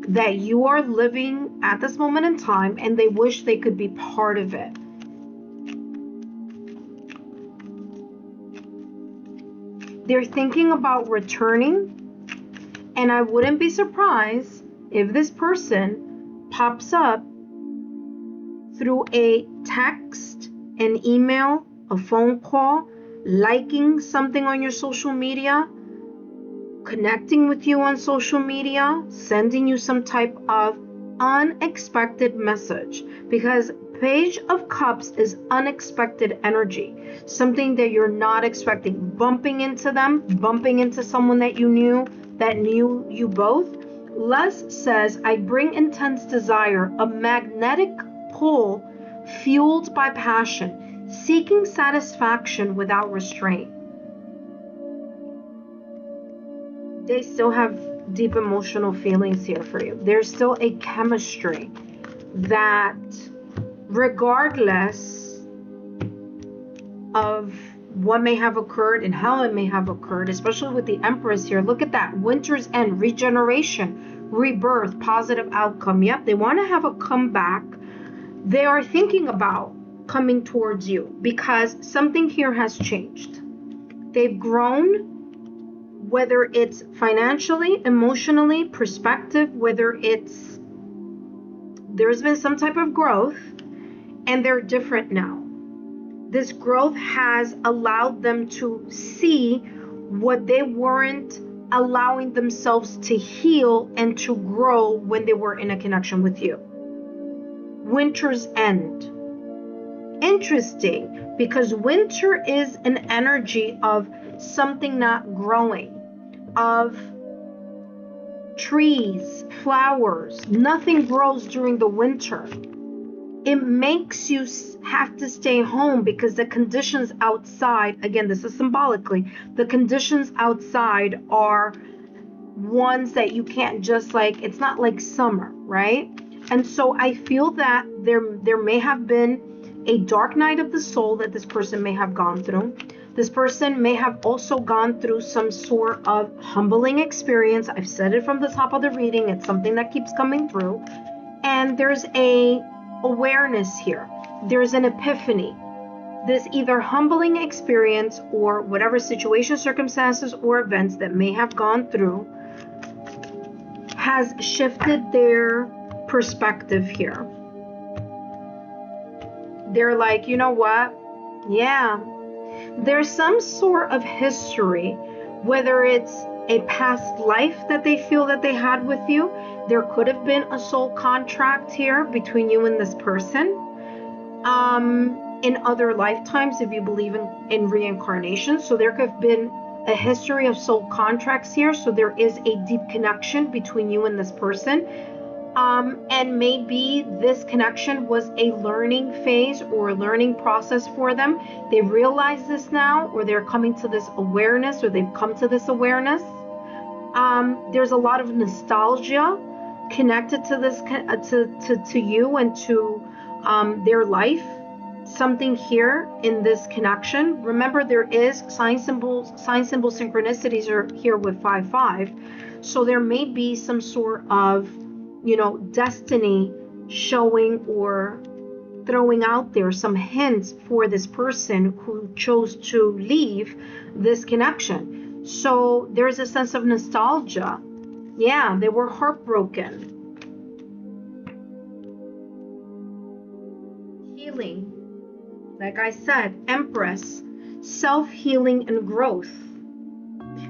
A: that you are living at this moment in time, and they wish they could be part of it. They're thinking about returning, and I wouldn't be surprised if this person pops up through a text, an email, a phone call, liking something on your social media, connecting with you on social media, sending you some type of unexpected message, because Page of Cups is unexpected energy, something that you're not expecting, bumping into them, bumping into someone that knew you both. Les says, I bring intense desire, a magnetic pull fueled by passion, seeking satisfaction without restraint. They still have deep emotional feelings here for you. There's still a chemistry that, regardless of what may have occurred and how it may have occurred, especially with the Empress here, look at that, winter's end, regeneration, rebirth, positive outcome. Yep, they want to have a comeback. They are thinking about coming towards you because something here has changed. They've grown, whether it's financially, emotionally, perspective, whether there's been some type of growth, and they're different now. This growth has allowed them to see what they weren't allowing themselves to heal and to grow when they were in a connection with you. Winter's end. Interesting, because winter is an energy of something not growing, of trees, flowers. Nothing grows during the winter. It makes you have to stay home because the conditions outside, again, this is symbolically, the conditions outside are ones that you can't just like, it's not like summer, right? And so I feel that there may have been a dark night of the soul that this person may have gone through. This person may have also gone through some sort of humbling experience. I've said it from the top of the reading. It's something that keeps coming through. And there's a awareness here. There's an epiphany. This either humbling experience or whatever situation, circumstances, or events that may have gone through has shifted their perspective here. They're like, you know what? Yeah. There's some sort of history, whether it's a past life that they feel that they had with you. There could have been a soul contract here between you and this person. In other lifetimes, if you believe in reincarnation. So there could have been a history of soul contracts here. So there is a deep connection between you and this person. And maybe this connection was a learning phase or a learning process for them. They realize this now, or they're coming to this awareness, or they've come to this awareness. There's a lot of nostalgia connected to this, to you and to their life. Something here in this connection. Remember, there is sign symbol synchronicities are here with 5/5. So there may be some sort of, destiny showing or throwing out there some hints for this person who chose to leave this connection. So there's a sense of nostalgia. Yeah, they were heartbroken. healing. Like I said, Empress, self-healing and growth.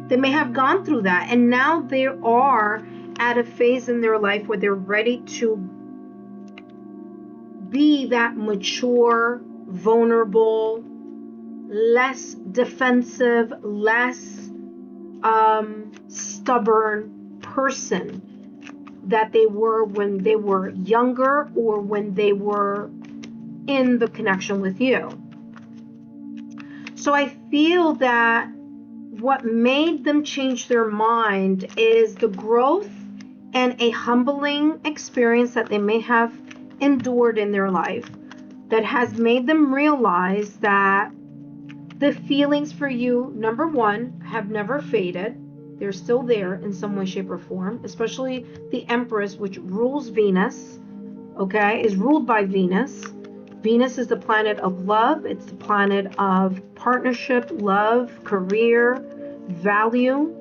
A: They may have gone through that, and now they are at a phase in their life where they're ready to be that mature, vulnerable, less defensive, less stubborn person that they were when they were younger or when they were in the connection with you. So I feel that what made them change their mind is the growth and a humbling experience that they may have endured in their life that has made them realize that the feelings for you, number one, have never faded. They're still there in some way, shape, or form, especially the Empress, which rules Venus, okay, is ruled by Venus. Venus is the planet of love. It's the planet of partnership, love, career, value.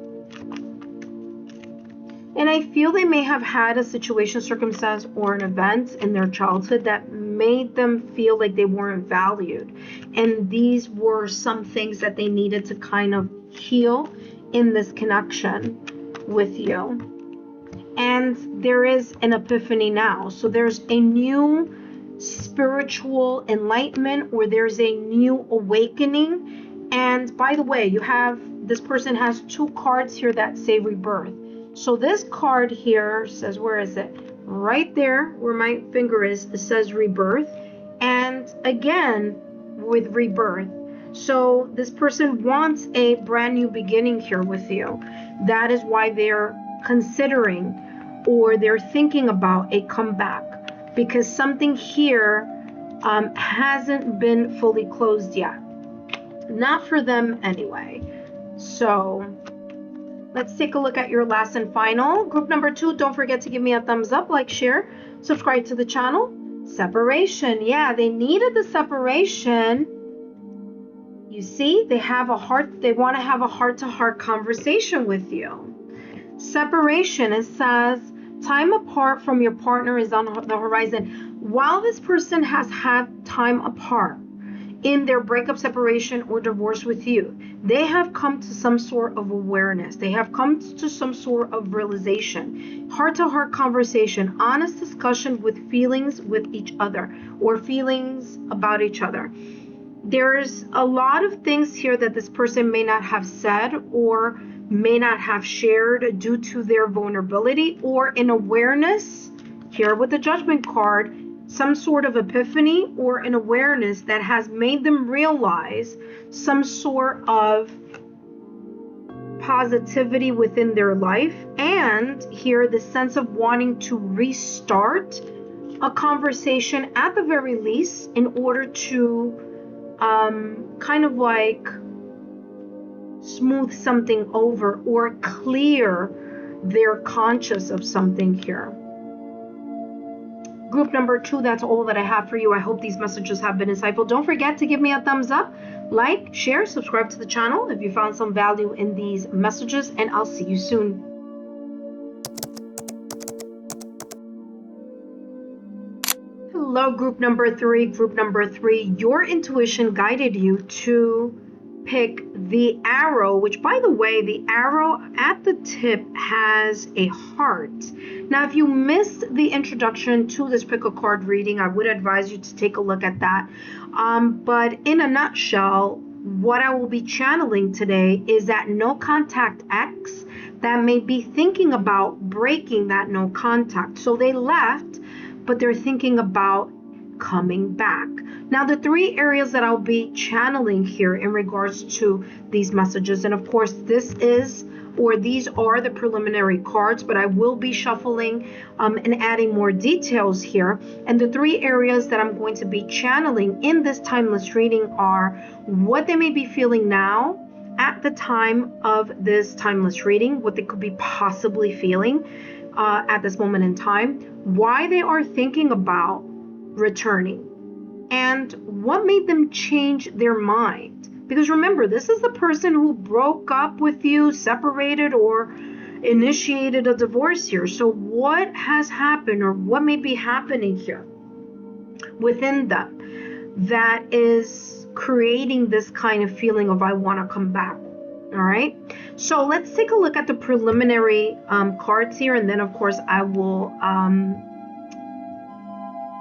A: And I feel they may have had a situation, circumstance, or an event in their childhood that made them feel like they weren't valued. And these were some things that they needed to kind of heal in this connection with you. And there is an epiphany now. So there's a new spiritual enlightenment, or there's a new awakening. And by the way, this person has two cards here that say rebirth. So this card here says, where is it? Right there where my finger is, it says rebirth. And again, with rebirth. So this person wants a brand new beginning here with you. That is why they're considering or they're thinking about a comeback, because something here hasn't been fully closed yet. Not for them anyway. So let's take a look at your last and final. Group number 2, don't forget to give me a thumbs up, like, share, subscribe to the channel. Separation. Yeah, they needed the separation. You see, they want to have a heart-to-heart conversation with you. Separation, it says, time apart from your partner is on the horizon. While this person has had time apart in their breakup, separation, or divorce with you, they have come to some sort of awareness. They have come to some sort of realization. Heart-to-heart conversation, honest discussion with feelings with each other or feelings about each other. There's a lot of things here that this person may not have said or may not have shared due to their vulnerability or an awareness here with the Judgment card, some sort of epiphany or an awareness that has made them realize some sort of positivity within their life, and here the sense of wanting to restart a conversation at the very least in order to kind of like smooth something over or clear their conscience of something here. Group number 2, that's all that I have for you. I hope these messages have been insightful. Don't forget to give me a thumbs up, like, share, subscribe to the channel if you found some value in these messages, and I'll see you soon. Hello, group number 3. Group number 3, your intuition guided you to pick the arrow, which, by the way, the arrow at the tip has a heart. Now, if you missed the introduction to this pick a card reading, I would advise you to take a look at that. But in a nutshell, what I will be channeling today is that no contact ex that may be thinking about breaking that no contact. So they left, but they're thinking about coming back. Now, the 3 areas that I'll be channeling here in regards to these messages, and of course these are the preliminary cards, but I will be shuffling and adding more details here. And the 3 areas that I'm going to be channeling in this timeless reading are what they may be feeling now at the time of this timeless reading, what they could be possibly feeling at this moment in time, why they are thinking about returning, and what made them change their mind. Because remember, this is the person who broke up with you, separated, or initiated a divorce here. So what has happened, or what may be happening here within them? that is creating this kind of feeling of I want to come back. All right, so let's take a look at the preliminary cards here, and then of course I will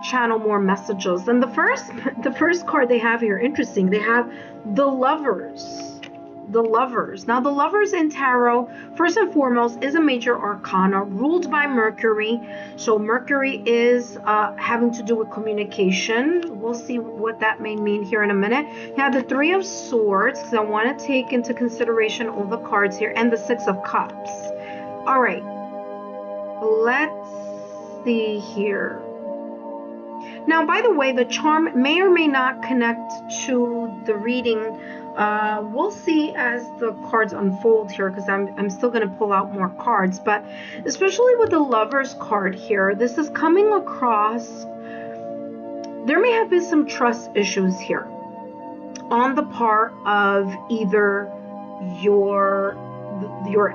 A: channel more messages. And the first card they have here, interesting, they have the Lovers. The Lovers. Now the Lovers in tarot, first and foremost, is a major arcana ruled by Mercury. So Mercury is having to do with communication. We'll see what that may mean here in a minute. You have the Three of Swords, because I want to take into consideration all the cards here, and the Six of Cups. All right, let's see here. Now, by the way, the charm may or may not connect to the reading. We'll see as the cards unfold here, because I'm still going to pull out more cards. But especially with the Lovers card here, this is coming across, there may have been some trust issues here on the part of either your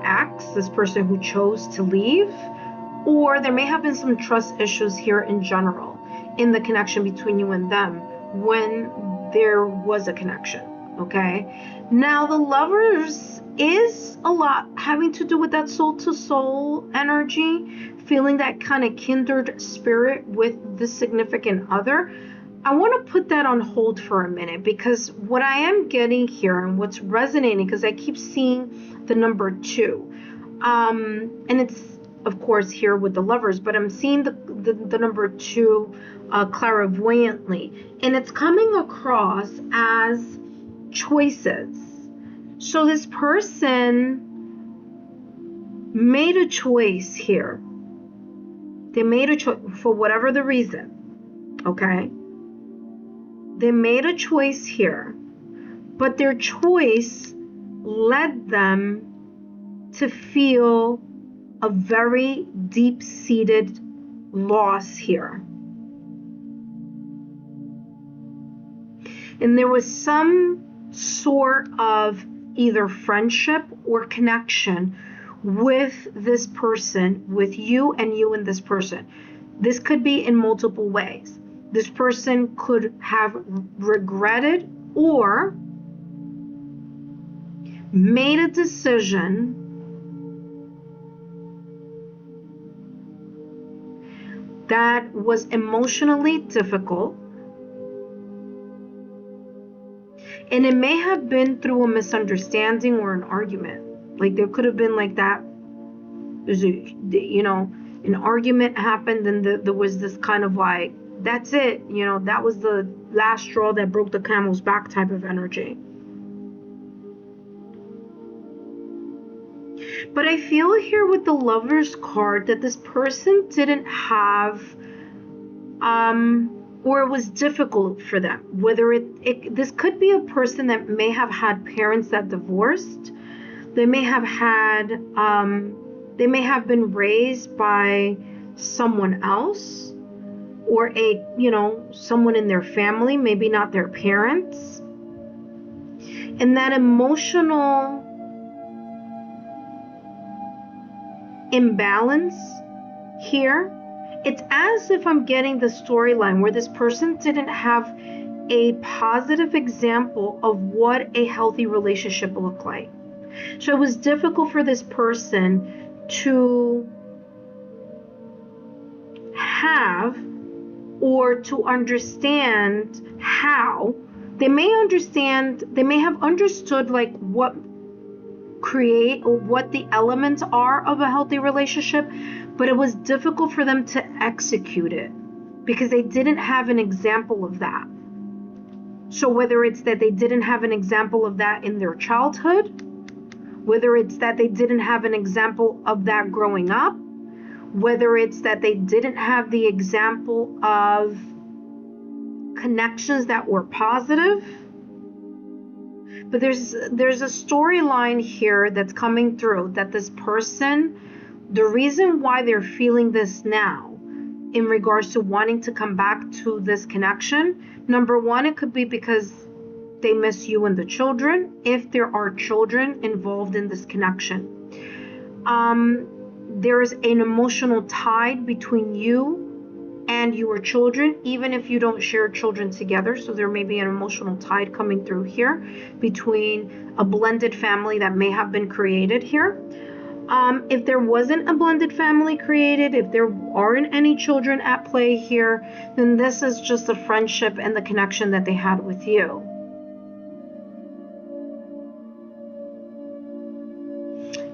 A: ex, this person who chose to leave, or there may have been some trust issues here in general in the connection between you and them when there was a connection. Okay, now the Lovers is a lot having to do with that soul-to-soul energy, feeling that kind of kindred spirit with the significant other. I want to put that on hold for a minute, because what I am getting here and what's resonating, because I keep seeing the number 2, and it's of course here with the Lovers, but I'm seeing the number 2 clairvoyantly, and it's coming across as choices. So this person made a choice here. They made a choice for whatever the reason. Okay, they made a choice here, but their choice led them to feel a very deep-seated loss here. And there was some sort of either friendship or connection with this person, with you and this person. This could be in multiple ways. This person could have regretted or made a decision that was emotionally difficult. And it may have been through a misunderstanding or an argument. Like there could have been like that, an argument happened, and there was this kind of like, that's it, that was the last straw that broke the camel's back type of energy. But I feel here with the Lovers card that this person didn't have, or it was difficult for them. Whether this could be a person that may have had parents that divorced. They may have had, they may have been raised by someone else, or someone in their family, maybe not their parents. And that emotional imbalance here, it's as if I'm getting the storyline where this person didn't have a positive example of what a healthy relationship looked like. So it was difficult for this person to have or to understand how. They may have understood like what the elements are of a healthy relationship, but it was difficult for them to execute it because they didn't have an example of that. So whether it's that they didn't have an example of that in their childhood, whether it's that they didn't have an example of that growing up, whether it's that they didn't have the example of connections that were positive. But there's a storyline here that's coming through that this person, the reason why they're feeling this now in regards to wanting to come back to this connection, number one, it could be because they miss you and the children, if there are children involved in this connection. There's an emotional tie between you and your children, even if you don't share children together. So there may be an emotional tide coming through here between a blended family that may have been created here. If there wasn't a blended family created, if there aren't any children at play here, then this is just the friendship and the connection that they had with you.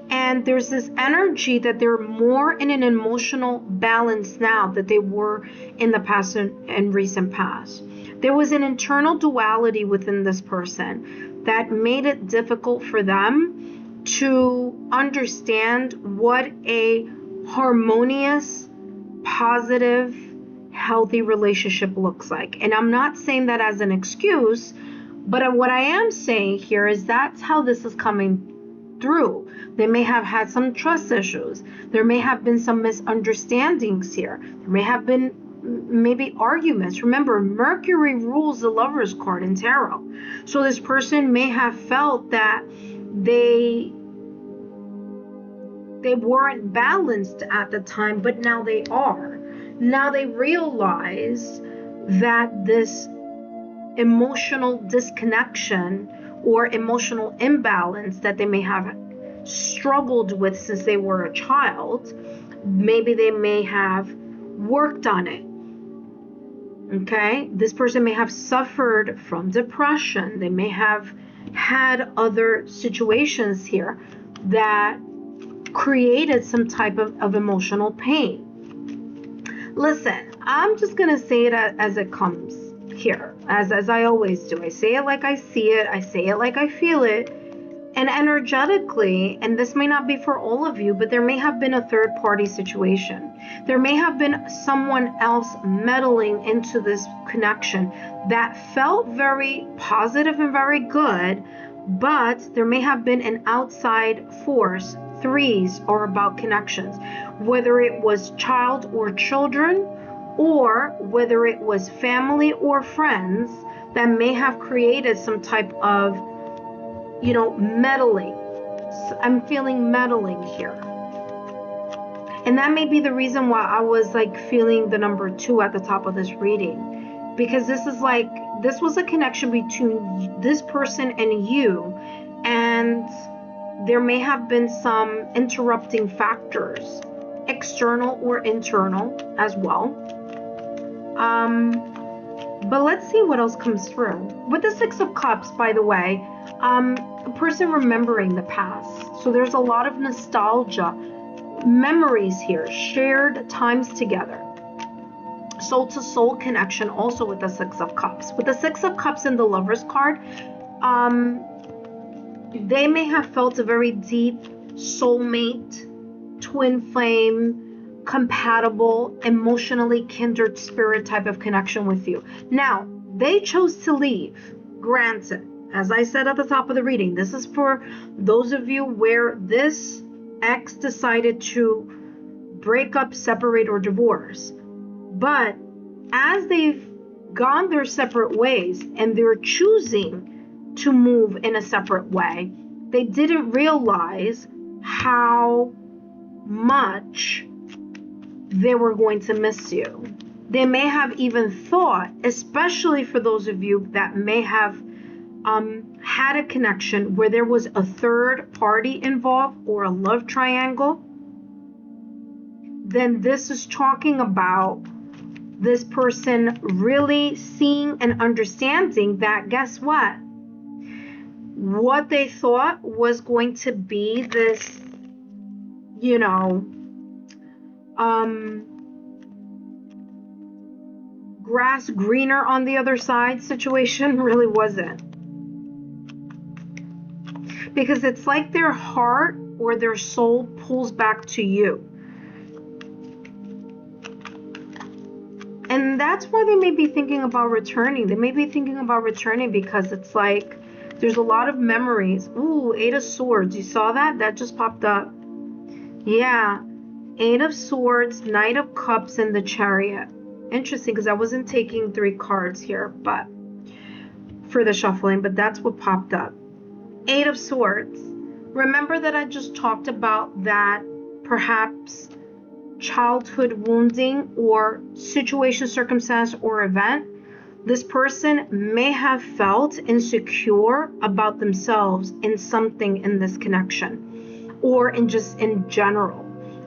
A: And there's this energy that they're more in an emotional balance now than they were in the past and recent past. There was an internal duality within this person that made it difficult for them to understand what a harmonious, positive, healthy relationship looks like. And I'm not saying that as an excuse, but what I am saying here is that's how this is coming through. They may have had some trust issues. There may have been some misunderstandings here. There may have been maybe arguments. Remember, Mercury rules the Lover's card in tarot. So this person may have felt that they weren't balanced at the time, but now they are. Now they realize that this emotional disconnection or emotional imbalance that they may have struggled with since they were a child, maybe they may have worked on it. Okay, this person may have suffered from depression. They may have had other situations here that created some type of emotional pain. Listen, I'm just going to say it as it comes here, as I always do. I say it like I see it. I say it like I feel it. And energetically, and this may not be for all of you, but there may have been a third party situation. There may have been someone else meddling into this connection that felt very positive and very good, but there may have been an outside force. Threes are about connections, whether it was child or children, or whether it was family or friends that may have created some type of, meddling. I'm feeling meddling here. And that may be the reason why I was feeling the number 2 at the top of this reading, because this was a connection between this person and you, and there may have been some interrupting factors, external or internal as well. But let's see what else comes through. With the 6 of Cups, by the way, a person remembering the past. So there's a lot of nostalgia, memories here, shared times together. Soul-to-soul connection also with the 6 of Cups. With the 6 of Cups in the Lover's card, they may have felt a very deep soulmate, twin flame, compatible, emotionally kindred spirit type of connection with you. Now, they chose to leave, granted. As I said at the top of the reading, this is for those of you where this ex decided to break up, separate, or divorce. But as they've gone their separate ways and they're choosing to move in a separate way, they didn't realize how much they were going to miss you. They may have even thought, especially for those of you that may have had a connection where there was a third party involved or a love triangle, then this is talking about this person really seeing and understanding that, guess what? What they thought was going to be this, grass greener on the other side situation really wasn't. Because it's like their heart or their soul pulls back to you. And that's why they may be thinking about returning. They may be thinking about returning because it's like there's a lot of memories. Ooh, 8 of Swords. You saw that? That just popped up. Yeah. 8 of Swords, Knight of Cups, and the Chariot. Interesting, because I wasn't taking 3 cards here, but for the shuffling, but that's what popped up. 8 of Swords. Remember that I just talked about that perhaps childhood wounding or situation, circumstance, or event, this person may have felt insecure about themselves in something in this connection, or in just in general.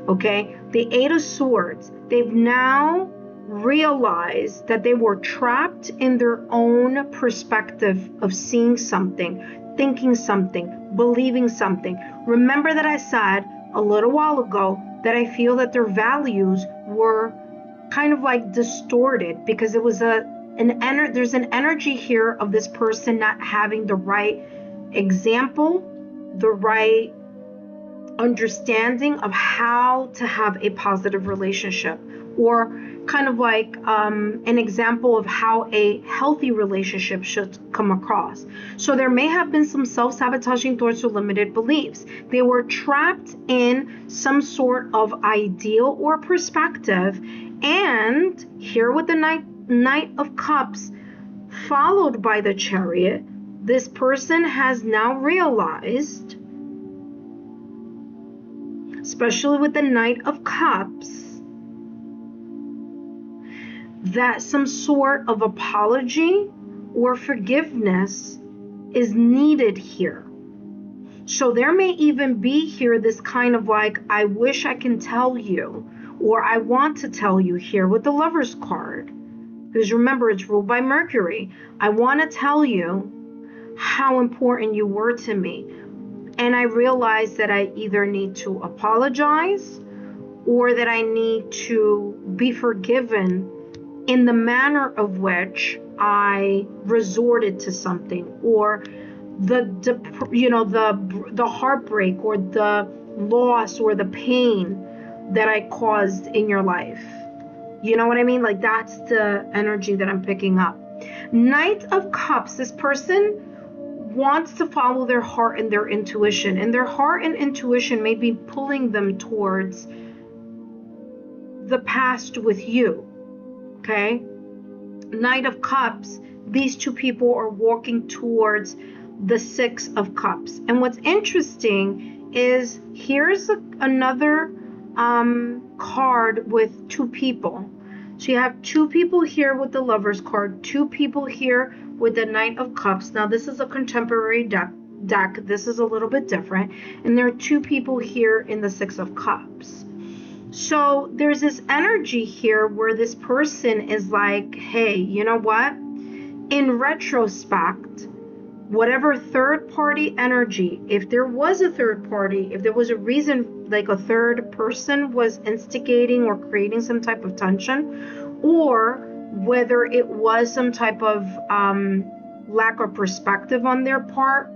A: Okay, the Eight of Swords, they've now realized that they were trapped in their own perspective of seeing something, thinking something, believing something. Remember that I said a little while ago that I feel that their values were kind of like distorted because it was there's an energy here of this person not having the right example, the right understanding of how to have a positive relationship, or kind of like an example of how a healthy relationship should come across. So there may have been some self-sabotaging thoughts or limited beliefs. They were trapped in some sort of ideal or perspective, and here with the Knight of Cups followed by the Chariot, this person has now realized, especially with the Knight of Cups, that some sort of apology or forgiveness is needed here. So there may even be here this kind of like, I wish I can tell you, or I want to tell you here with the Lover's card. Because remember, it's ruled by Mercury. I want to tell you how important you were to me. And I realize that I either need to apologize or that I need to be forgiven in the manner of which I resorted to something, or the heartbreak or the loss or the pain that I caused in your life. You know what I mean? Like, that's the energy that I'm picking up. Knight of Cups, this person wants to follow their heart and their intuition, and their heart and intuition may be pulling them towards the past with you. Okay? Knight of Cups, these two people are walking towards the Six of Cups. And what's interesting is here's another card with two people. So you have two people here with the Lover's card, two people here with the Knight of Cups. Now this is a contemporary deck. This is a little bit different. And there are two people here in the Six of Cups. So there's this energy here where this person is like, hey, you know what? In retrospect, whatever third party energy, if there was a third party, if there was a reason, like a third person was instigating or creating some type of tension, or whether it was some type of lack of perspective on their part,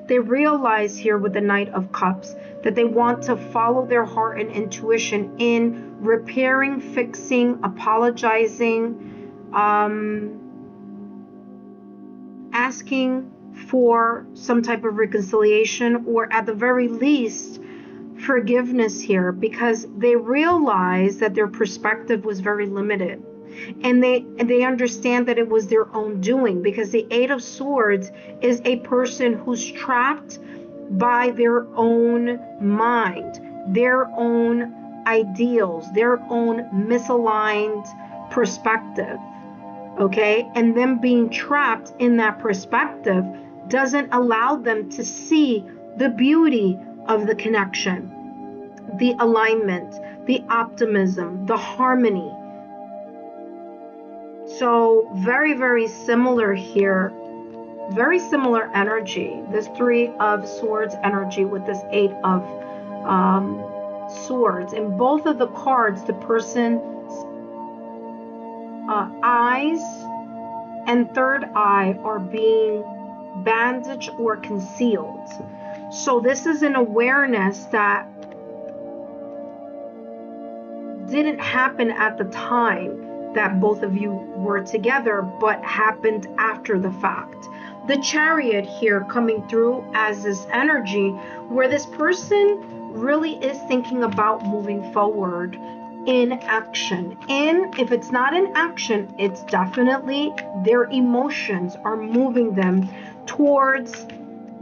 A: they realize here with the Knight of Cups that they want to follow their heart and intuition in repairing, fixing, apologizing, asking for some type of reconciliation, or at the very least forgiveness here, because they realize that their perspective was very limited, and they understand that it was their own doing, because the Eight of Swords is a person who's trapped by their own mind, their own ideals, their own misaligned perspective. Okay, and them being trapped in that perspective doesn't allow them to see the beauty of the connection, the alignment, the optimism, the harmony. So very, very similar here, very similar energy, this Three of Swords energy with this Eight of Swords. In both of the cards, the person's eyes and third eye are being bandaged or concealed. So this is an awareness that didn't happen at the time that both of you were together, but happened after the fact. The Chariot here coming through as this energy where this person really is thinking about moving forward in action. And if it's not in action, it's definitely their emotions are moving them towards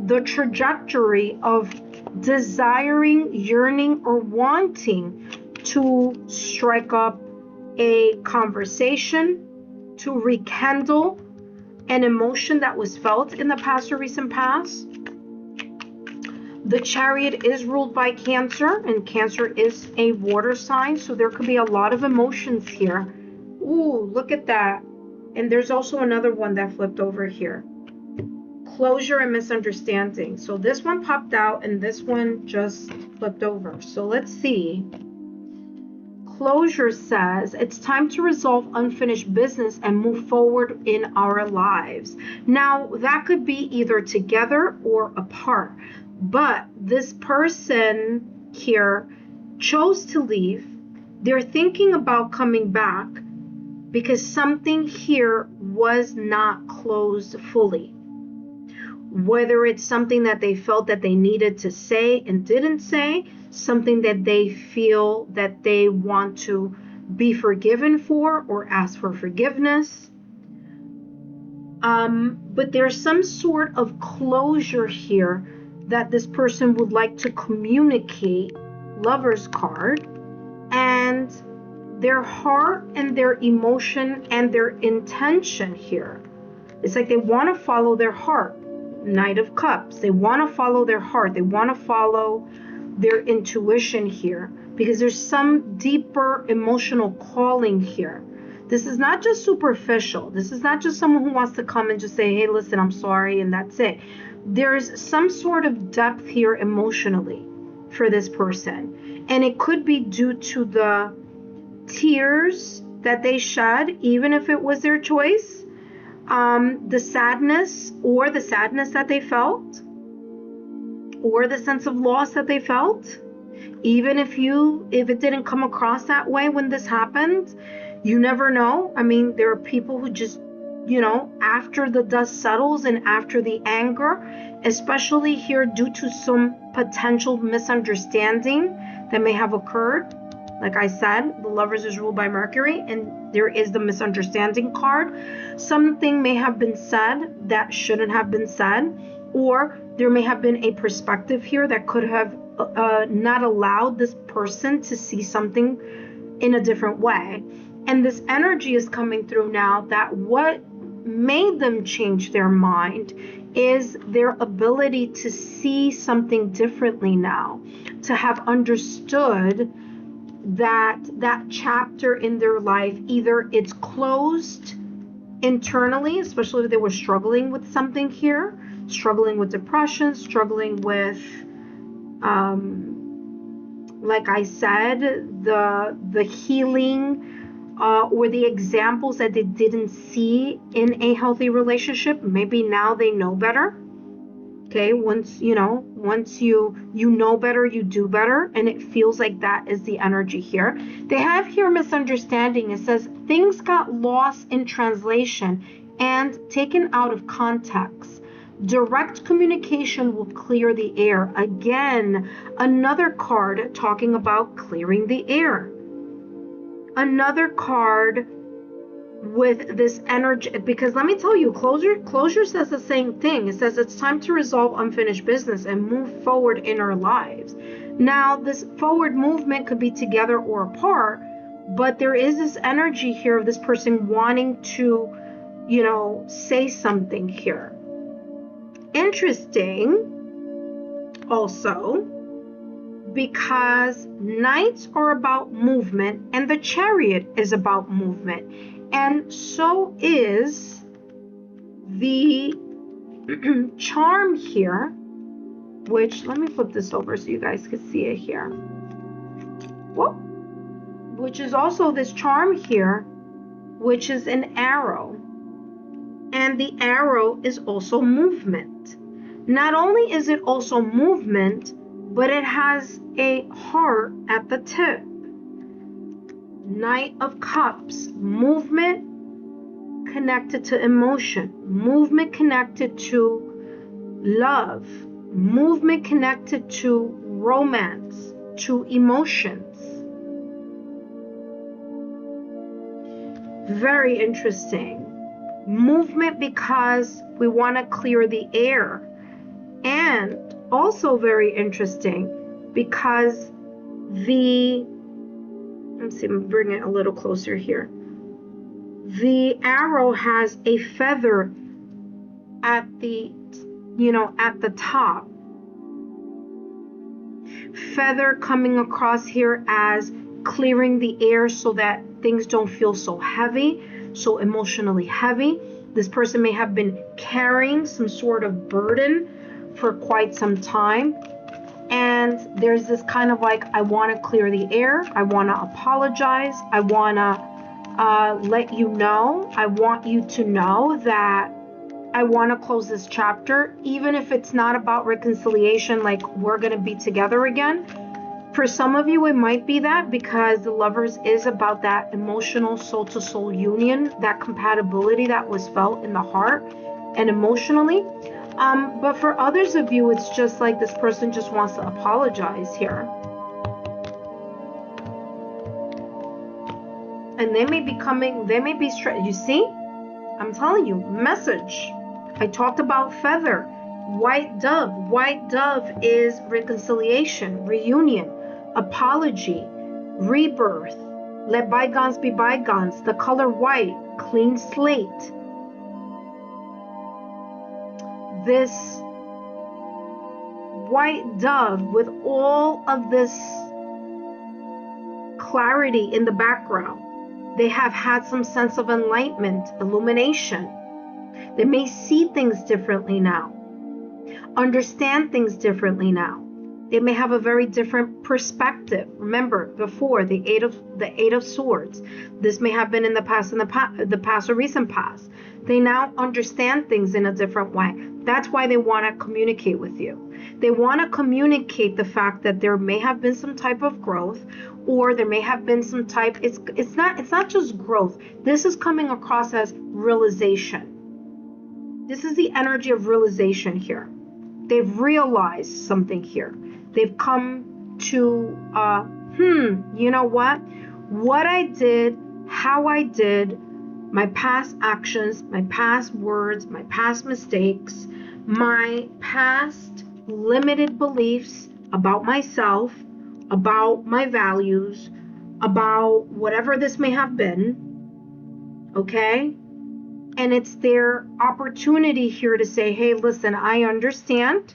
A: the trajectory of desiring, yearning, or wanting to strike up a conversation, to rekindle an emotion that was felt in the past or recent past. The Chariot is ruled by Cancer, and Cancer is a water sign, so there could be a lot of emotions here. Ooh, look at that. And there's also another one that flipped over here. Closure and misunderstanding. So this one popped out and this one just flipped over. So let's see. Closure says it's time to resolve unfinished business and move forward in our lives. Now, that could be either together or apart, but this person here chose to leave. They're thinking about coming back because something here was not closed fully. Whether it's something that they felt that they needed to say and didn't say, something that they feel that they want to be forgiven for or ask for forgiveness. But there's some sort of closure here that this person would like to communicate, Lover's card, and their heart and their emotion and their intention here. It's like they want to follow their heart. Knight of Cups. They want to follow their heart. They want to follow their intuition here because there's some deeper emotional calling here. This is not just superficial. This is not just someone who wants to come and just say, hey, listen, I'm sorry, and that's it. There's some sort of depth here emotionally for this person. And it could be due to the tears that they shed, even if it was their choice. The sadness that they felt, or the sense of loss that they felt, even if it didn't come across that way when this happened, you never know. I mean, there are people who just, after the dust settles and after the anger, especially here due to some potential misunderstanding that may have occurred. Like I said, the Lovers is ruled by Mercury, and there is the misunderstanding card. Something may have been said that shouldn't have been said, or there may have been a perspective here that could have not allowed this person to see something in a different way. And this energy is coming through now that what made them change their mind is their ability to see something differently now, to have understood that chapter in their life, either it's closed internally, especially if they were struggling with something here, struggling with depression, struggling with, like I said, the healing or the examples that they didn't see in a healthy relationship. Maybe now they know better. Okay, once you know better, you do better, and it feels like that is the energy here. They have here misunderstanding. It says things got lost in translation and taken out of context. Direct communication will clear the air. Again, another card talking about clearing the air. Another card with this energy, because let me tell you, closure says the same thing. It says it's time to resolve unfinished business and move forward in our lives. Now, this forward movement could be together or apart, but there is this energy here of this person wanting to, say something here. Interesting also, because Knights are about movement and the Chariot is about movement. And so is the charm here, which, let me flip this over so you guys can see it here. Whoa. Which is also this charm here, which is an arrow. And the arrow is also movement. Not only is it also movement, but it has a heart at the tip. Knight of Cups, movement connected to emotion, movement connected to love, movement connected to romance, to emotions. Very interesting. Movement because we want to clear the air. And also very interesting because the Let's see, I'm bringing it a little closer here. The arrow has a feather at the, at the top. Feather coming across here as clearing the air so that things don't feel so heavy, so emotionally heavy. This person may have been carrying some sort of burden for quite some time. And there's this kind of like, I want to clear the air. I want to apologize. I want to let you know. I want you to know that I want to close this chapter, even if it's not about reconciliation, like we're going to be together again. For some of you, it might be that, because the Lovers is about that emotional soul-to-soul union, that compatibility that was felt in the heart and emotionally. But for others of you, it's just like this person just wants to apologize here. And they may be coming, they may be straight. You see? I'm telling you, message. I talked about feather, white dove. White dove is reconciliation, reunion, apology, rebirth. Let bygones be bygones. The color white, clean slate. This white dove with all of this clarity in the background. They have had some sense of enlightenment, illumination. They may see things differently now, understand things differently now. They may have a very different perspective. Remember, before the Eight of Swords, this may have been in the past, the past or recent past. They now understand things in a different way. That's why they want to communicate with you. They want to communicate the fact that there may have been some type of growth, or there may have been some type. It's not just growth. This is coming across as realization. This is the energy of realization here. They've realized something here. They've come to, you know what I did, how I did, my past actions, my past words, my past mistakes, my past limited beliefs about myself, about my values, about whatever this may have been, okay? And it's their opportunity here to say, hey, listen, I understand.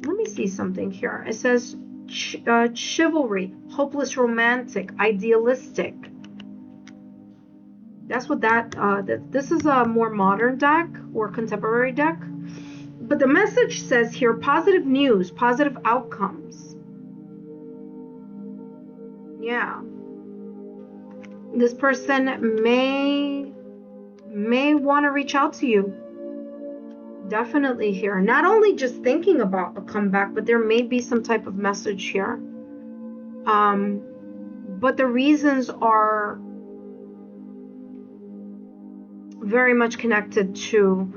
A: Let me see something here. It says chivalry, hopeless romantic, idealistic. That's what this is a more modern deck or contemporary deck. But the message says here, positive news, positive outcomes. Yeah. This person may want to reach out to you. Definitely here. Not only just thinking about a comeback, but there may be some type of message here. But the reasons are very much connected to,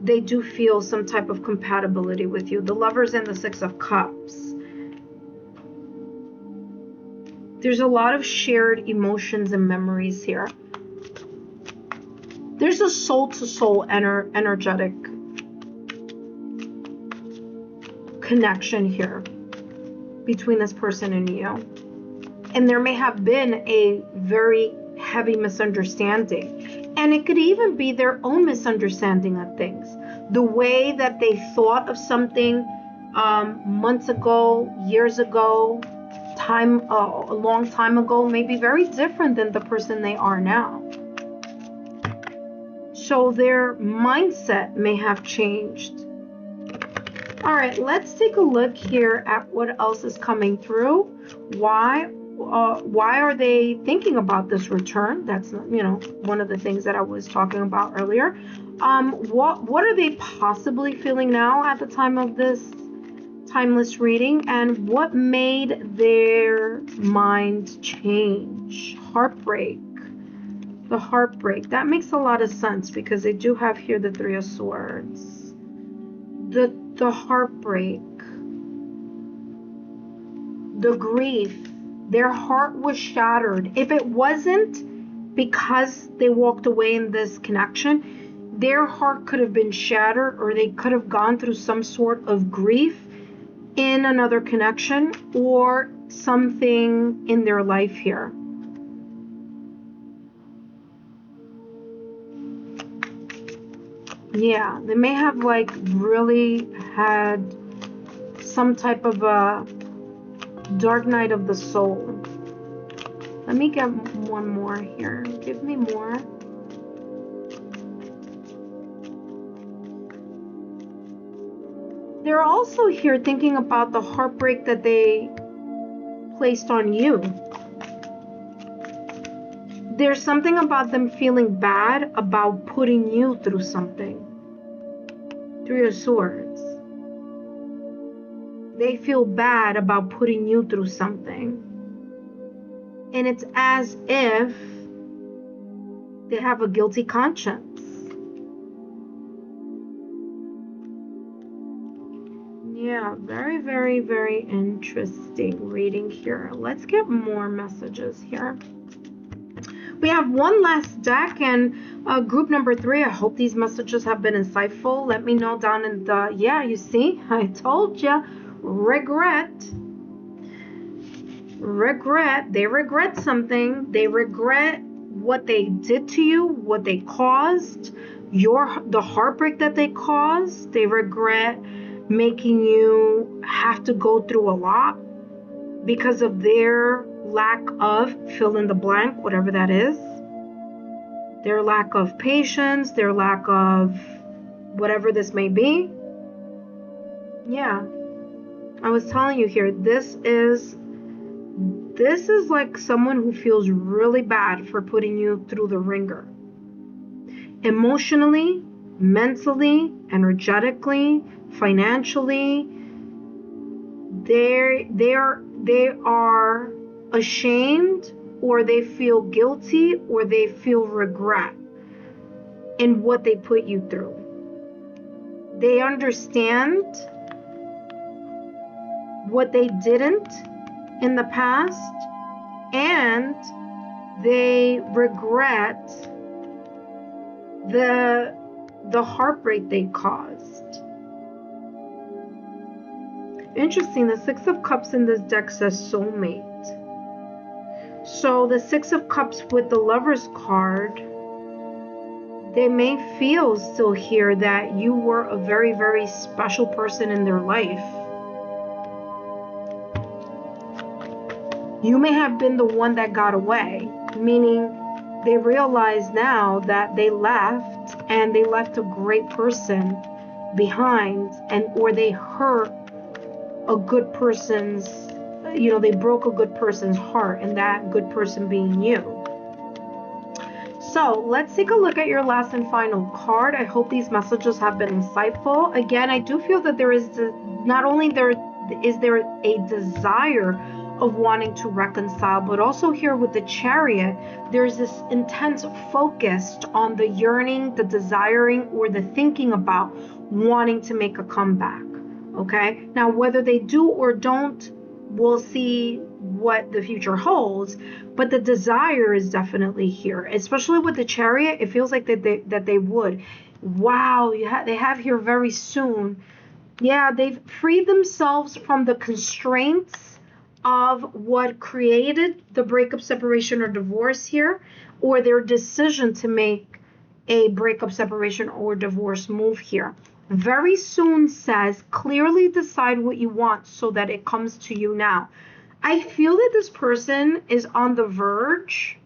A: they do feel some type of compatibility with you. The Lovers and the Six of Cups. There's a lot of shared emotions and memories here. There's a soul-to-soul energetic connection here between this person and you. And there may have been a very heavy misunderstanding. And it could even be their own misunderstanding of things. The way that they thought of something months ago, years ago, a long time ago, may be very different than the person they are now. So their mindset may have changed. All right, let's take a look here at what else is coming through. Why are they thinking about this return? That's, one of the things that I was talking about earlier. What are they possibly feeling now at the time of this timeless reading, and what made their mind change? Heartbreak. The heartbreak. That makes a lot of sense because they do have here the Three of Swords. The heartbreak. The grief. Their heart was shattered. If it wasn't because they walked away in this connection, their heart could have been shattered, or they could have gone through some sort of grief in another connection or something in their life here. Yeah, they may have like really had some type of a dark night of the soul. Let me get one more here. Give me more. They're also here thinking about the heartbreak that they placed on you. There's something about them feeling bad about putting you through something. Three of Swords. They feel bad about putting you through something. And it's as if they have a guilty conscience. Yeah, very, very, very interesting reading here. Let's get more messages here. We have one last deck, and group number 3. I hope these messages have been insightful. Let me know down in the, yeah, you see, I told you, regret. They regret something. They regret what they did to you, what they caused, the heartbreak that they caused. They regret making you have to go through a lot because of their lack of fill in the blank, whatever that is. Their lack of patience, their lack of whatever this may be. Yeah, I was telling you here, this is like someone who feels really bad for putting you through the ringer. Emotionally, mentally, energetically, financially, they are ashamed, or they feel guilty, or they feel regret in what they put you through. They understand what they didn't in the past, and they regret the heartbreak they caused. Interesting, the Six of Cups in this deck says soulmate. So the Six of Cups with the Lover's card, they may feel still here that you were a very, very special person in their life. You may have been the one that got away, meaning they realize now that they left, and they left a great person behind, or they hurt a good person's, they broke a good person's heart, and that good person being you. So let's take a look at your last and final card. I hope these messages have been insightful. Again, I do feel that there is not only is there a desire of wanting to reconcile, but also here with the Chariot, there's this intense focus on the yearning, the desiring, or the thinking about wanting to make a comeback. Okay, now whether they do or don't, we'll see what the future holds, but the desire is definitely here, especially with the Chariot. It feels like that they would. Wow, they have here very soon. Yeah, they've freed themselves from the constraints of what created the breakup, separation, or divorce here, or their decision to make a breakup, separation, or divorce move here. Very soon says, clearly decide what you want so that it comes to you now. I feel that this person is on the verge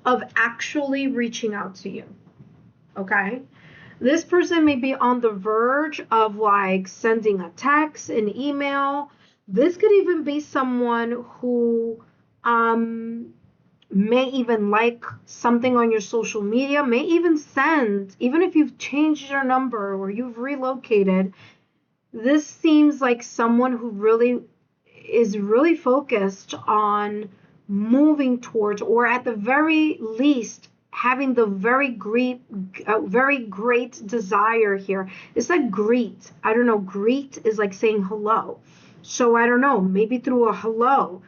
A: of actually reaching out to you. Okay? This person may be on the verge of like sending a text, an email. This could even be someone who may even like something on your social media, may even send, even if you've changed your number or you've relocated. This seems like someone who really is really focused on moving towards, or at the very least, having the very great desire here. It's like greet. I don't know. Greet is like saying hello. So I don't know, maybe through a hello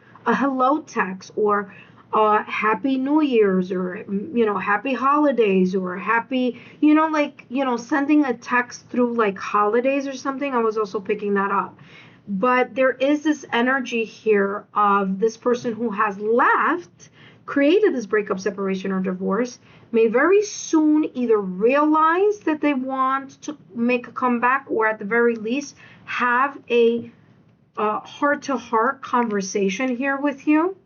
A: text, or happy New Year's, or, happy holidays, or happy, like, sending a text through like holidays or something. I was also picking that up. But there is this energy here of this person who has left, created this breakup, separation, or divorce, may very soon either realize that they want to make a comeback, or at the very least have a heart-to-heart conversation here with you.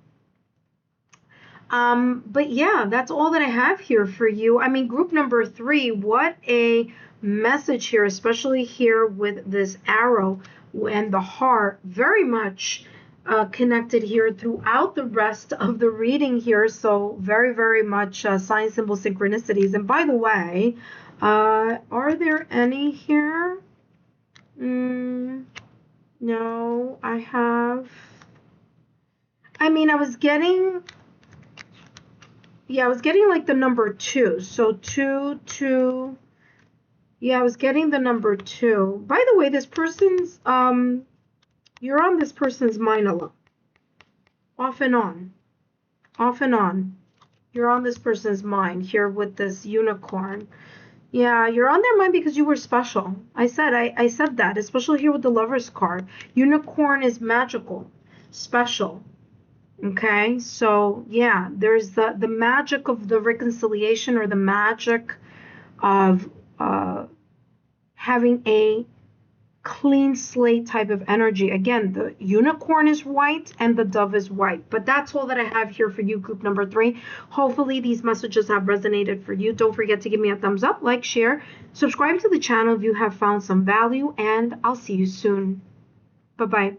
A: But yeah, that's all that I have here for you. I mean, group number 3, what a message here, especially here with this arrow and the heart, very much connected here throughout the rest of the reading here. So very, very much sign, symbol, synchronicities. And by the way, are there any here? No, I have. I mean, I was getting like the number 2. So 2, 2. Yeah, I was getting the number 2. By the way, this person's, you're on this person's mind a lot. Off and on. Off and on. You're on this person's mind here with this unicorn. Yeah, you're on their mind because you were special. I said that, especially here with the Lover's card. Unicorn is magical, special. Okay, so yeah, there's the magic of the reconciliation, or the magic of having a clean slate type of energy. Again, the unicorn is white and the dove is white. But that's all that I have here for you, group number 3. Hopefully these messages have resonated for you. Don't forget to give me a thumbs up, like, share, subscribe to the channel if you have found some value, and I'll see you soon. Bye-bye.